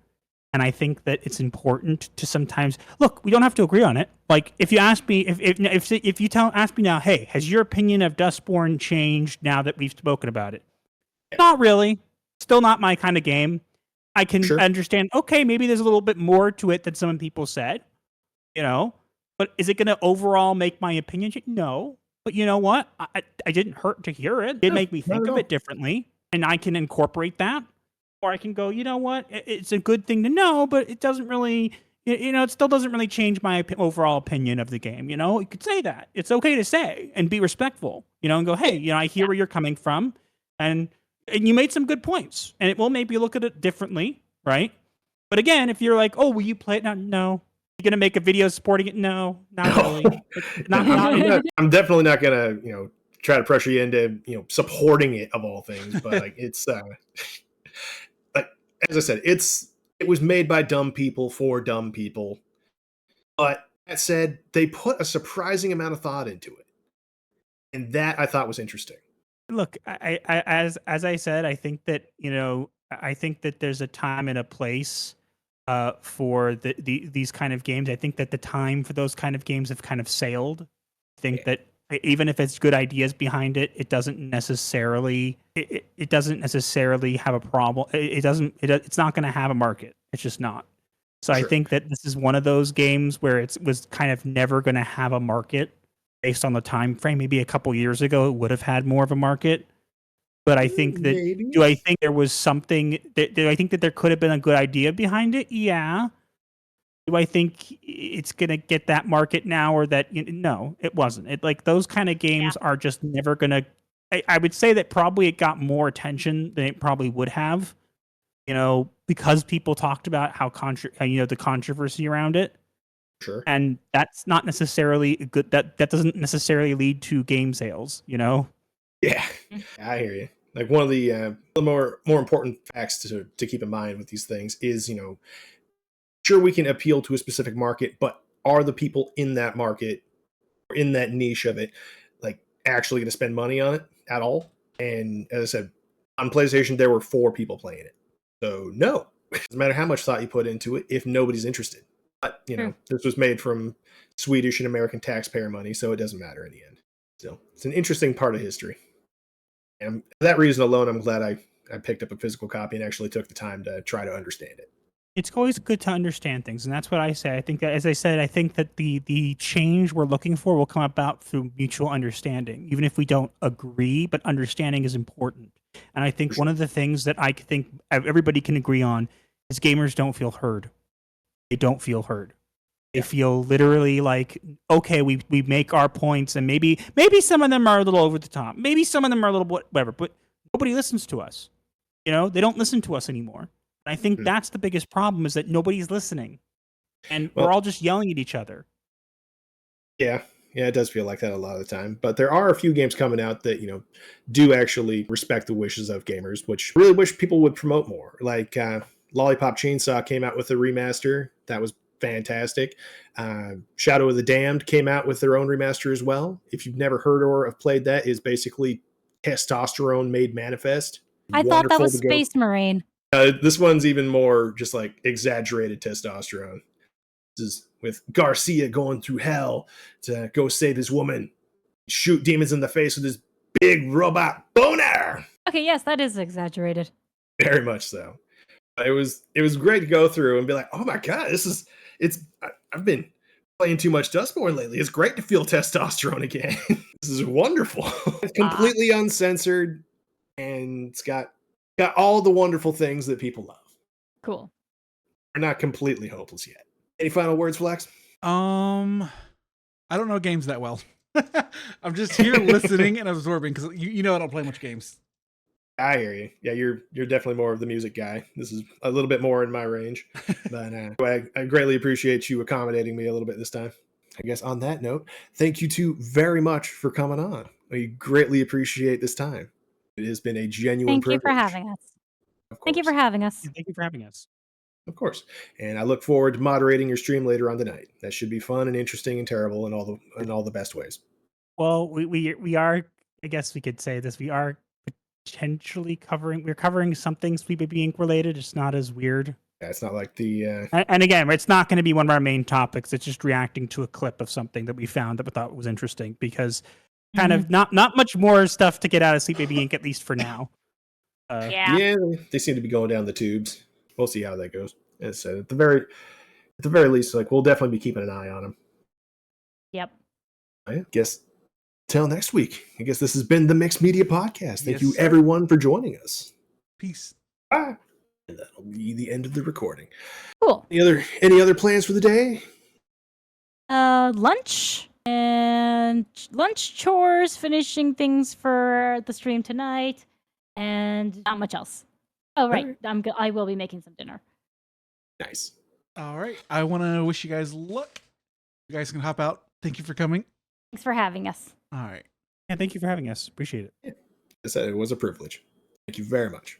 and I think that it's important to sometimes look. We don't have to agree on it. Like if you ask me, if you ask me now, hey, has your opinion of Dustborn changed now that we've spoken about it? Not really. Still not my kind of game. I can understand. Okay, maybe there's a little bit more to it than some people said. But is it going to overall make my opinion change? No. But you know what? I didn't hurt to hear it. It did make me think of it differently, and I can incorporate that. Or I can go, you know what? It's a good thing to know, but it doesn't really, it still doesn't really change my overall opinion of the game. You could say that. It's okay to say and be respectful, and go, hey, I hear where you're coming from. And you made some good points, and it will make you look at it differently, right? But again, if you're like, oh, will you play it now? No. You gonna make a video supporting it? No, not really.
I'm definitely not gonna, try to pressure you into, supporting it of all things. But like, it's, like as I said, it was made by dumb people for dumb people. But that said, they put a surprising amount of thought into it, and that I thought was interesting.
Look, I as I said, I think that there's a time and a place for these kind of games. I think that the time for those kind of games have kind of sailed. I think that even if it's good ideas behind it, it doesn't necessarily have a problem. It's not going to have a market. It's just not. So I think that this is one of those games where it was kind of never going to have a market based on the time frame. Maybe a couple years ago it would have had more of a market. But I think that do I think there was something do I think that there could have been a good idea behind it? Yeah. Do I think it's gonna get that market now, or that no, it wasn't. It like those kind of games are just never gonna. I would say that probably it got more attention than it probably would have, because people talked about how the controversy around it.
Sure.
And that's not necessarily good. That doesn't necessarily lead to game sales.
Yeah, I hear you. Like one of the more important facts to keep in mind with these things is, sure, we can appeal to a specific market, but are the people in that market or in that niche of it like actually going to spend money on it at all? And as I said, on PlayStation, there were 4 people playing it. So no, doesn't matter how much thought you put into it if nobody's interested. But, this was made from Swedish and American taxpayer money, so it doesn't matter in the end. So it's an interesting part of history. And for that reason alone, I'm glad I picked up a physical copy and actually took the time to try to understand it.
It's always good to understand things, and that's what I say. I think that, as I said, I think that the change we're looking for will come about through mutual understanding, even if we don't agree. But understanding is important, and I think one of the things that I think everybody can agree on is gamers don't feel heard. They don't feel heard. They feel literally like, okay, we make our points, and maybe some of them are a little over the top. Maybe some of them are a little whatever, but nobody listens to us. They don't listen to us anymore. And I think that's the biggest problem, is that nobody's listening, and we're all just yelling at each other.
Yeah, Yeah, it does feel like that a lot of the time. But there are a few games coming out that, do actually respect the wishes of gamers, which I really wish people would promote more. Like Lollipop Chainsaw came out with a remaster. That was fantastic. Shadow of the Damned came out with their own remaster as well. If you've never heard or have played that, is basically testosterone made manifest.
I thought that was Space Marine.
This one's even more just like exaggerated testosterone. This is with Garcia going through hell to go save his woman, shoot demons in the face with his big robot boner.
Okay, yes, that is exaggerated.
Very much so. It was great to go through and be like, oh my god, I've been playing too much Dustborn lately. It's great to feel testosterone again. This is wonderful. It's completely uncensored, and it's got all the wonderful things that people love.
Cool.
We're not completely hopeless yet. Any final words, Flex?
I don't know games that well. I'm just here listening and absorbing because I don't play much games.
I hear you. Yeah, you're definitely more of the music guy. This is a little bit more in my range, but I greatly appreciate you accommodating me a little bit this time. I guess on that note, thank you two very much for coming on. We greatly appreciate this time. It has been a genuine privilege.
Thank you for having us. Thank you for having us.
Thank you for having us.
Of course. And I look forward to moderating your stream later on tonight. That should be fun and interesting and terrible in all the best ways.
Well, we are, I guess we could say this, we are potentially covering something Sweet Baby Inc. related. It's not as weird.
Yeah, it's not like the
and again, it's not going to be one of our main topics. It's just reacting to a clip of something that we found that we thought was interesting, because kind of not much more stuff to get out of Sweet Baby Inc., at least for now.
Yeah, they seem to be going down the tubes. We'll see how that goes. As I said, at the very least, like, we'll definitely be keeping an eye on them.
Yep.
I guess till next week. I guess this has been the Mixed Media Podcast. Thank you,
sir.
everyone, for joining us.
Peace.
Bye. And that'll be the end of the recording.
Cool.
Any other plans for the day?
Lunch and lunch chores, finishing things for the stream tonight, and not much else. Oh, right. I will be making some dinner.
Nice.
All right. I want to wish you guys luck. You guys can hop out. Thank you for coming.
Thanks for having us.
All right.
Yeah, thank you for having us. Appreciate it.
As I said, it was a privilege. Thank you very much.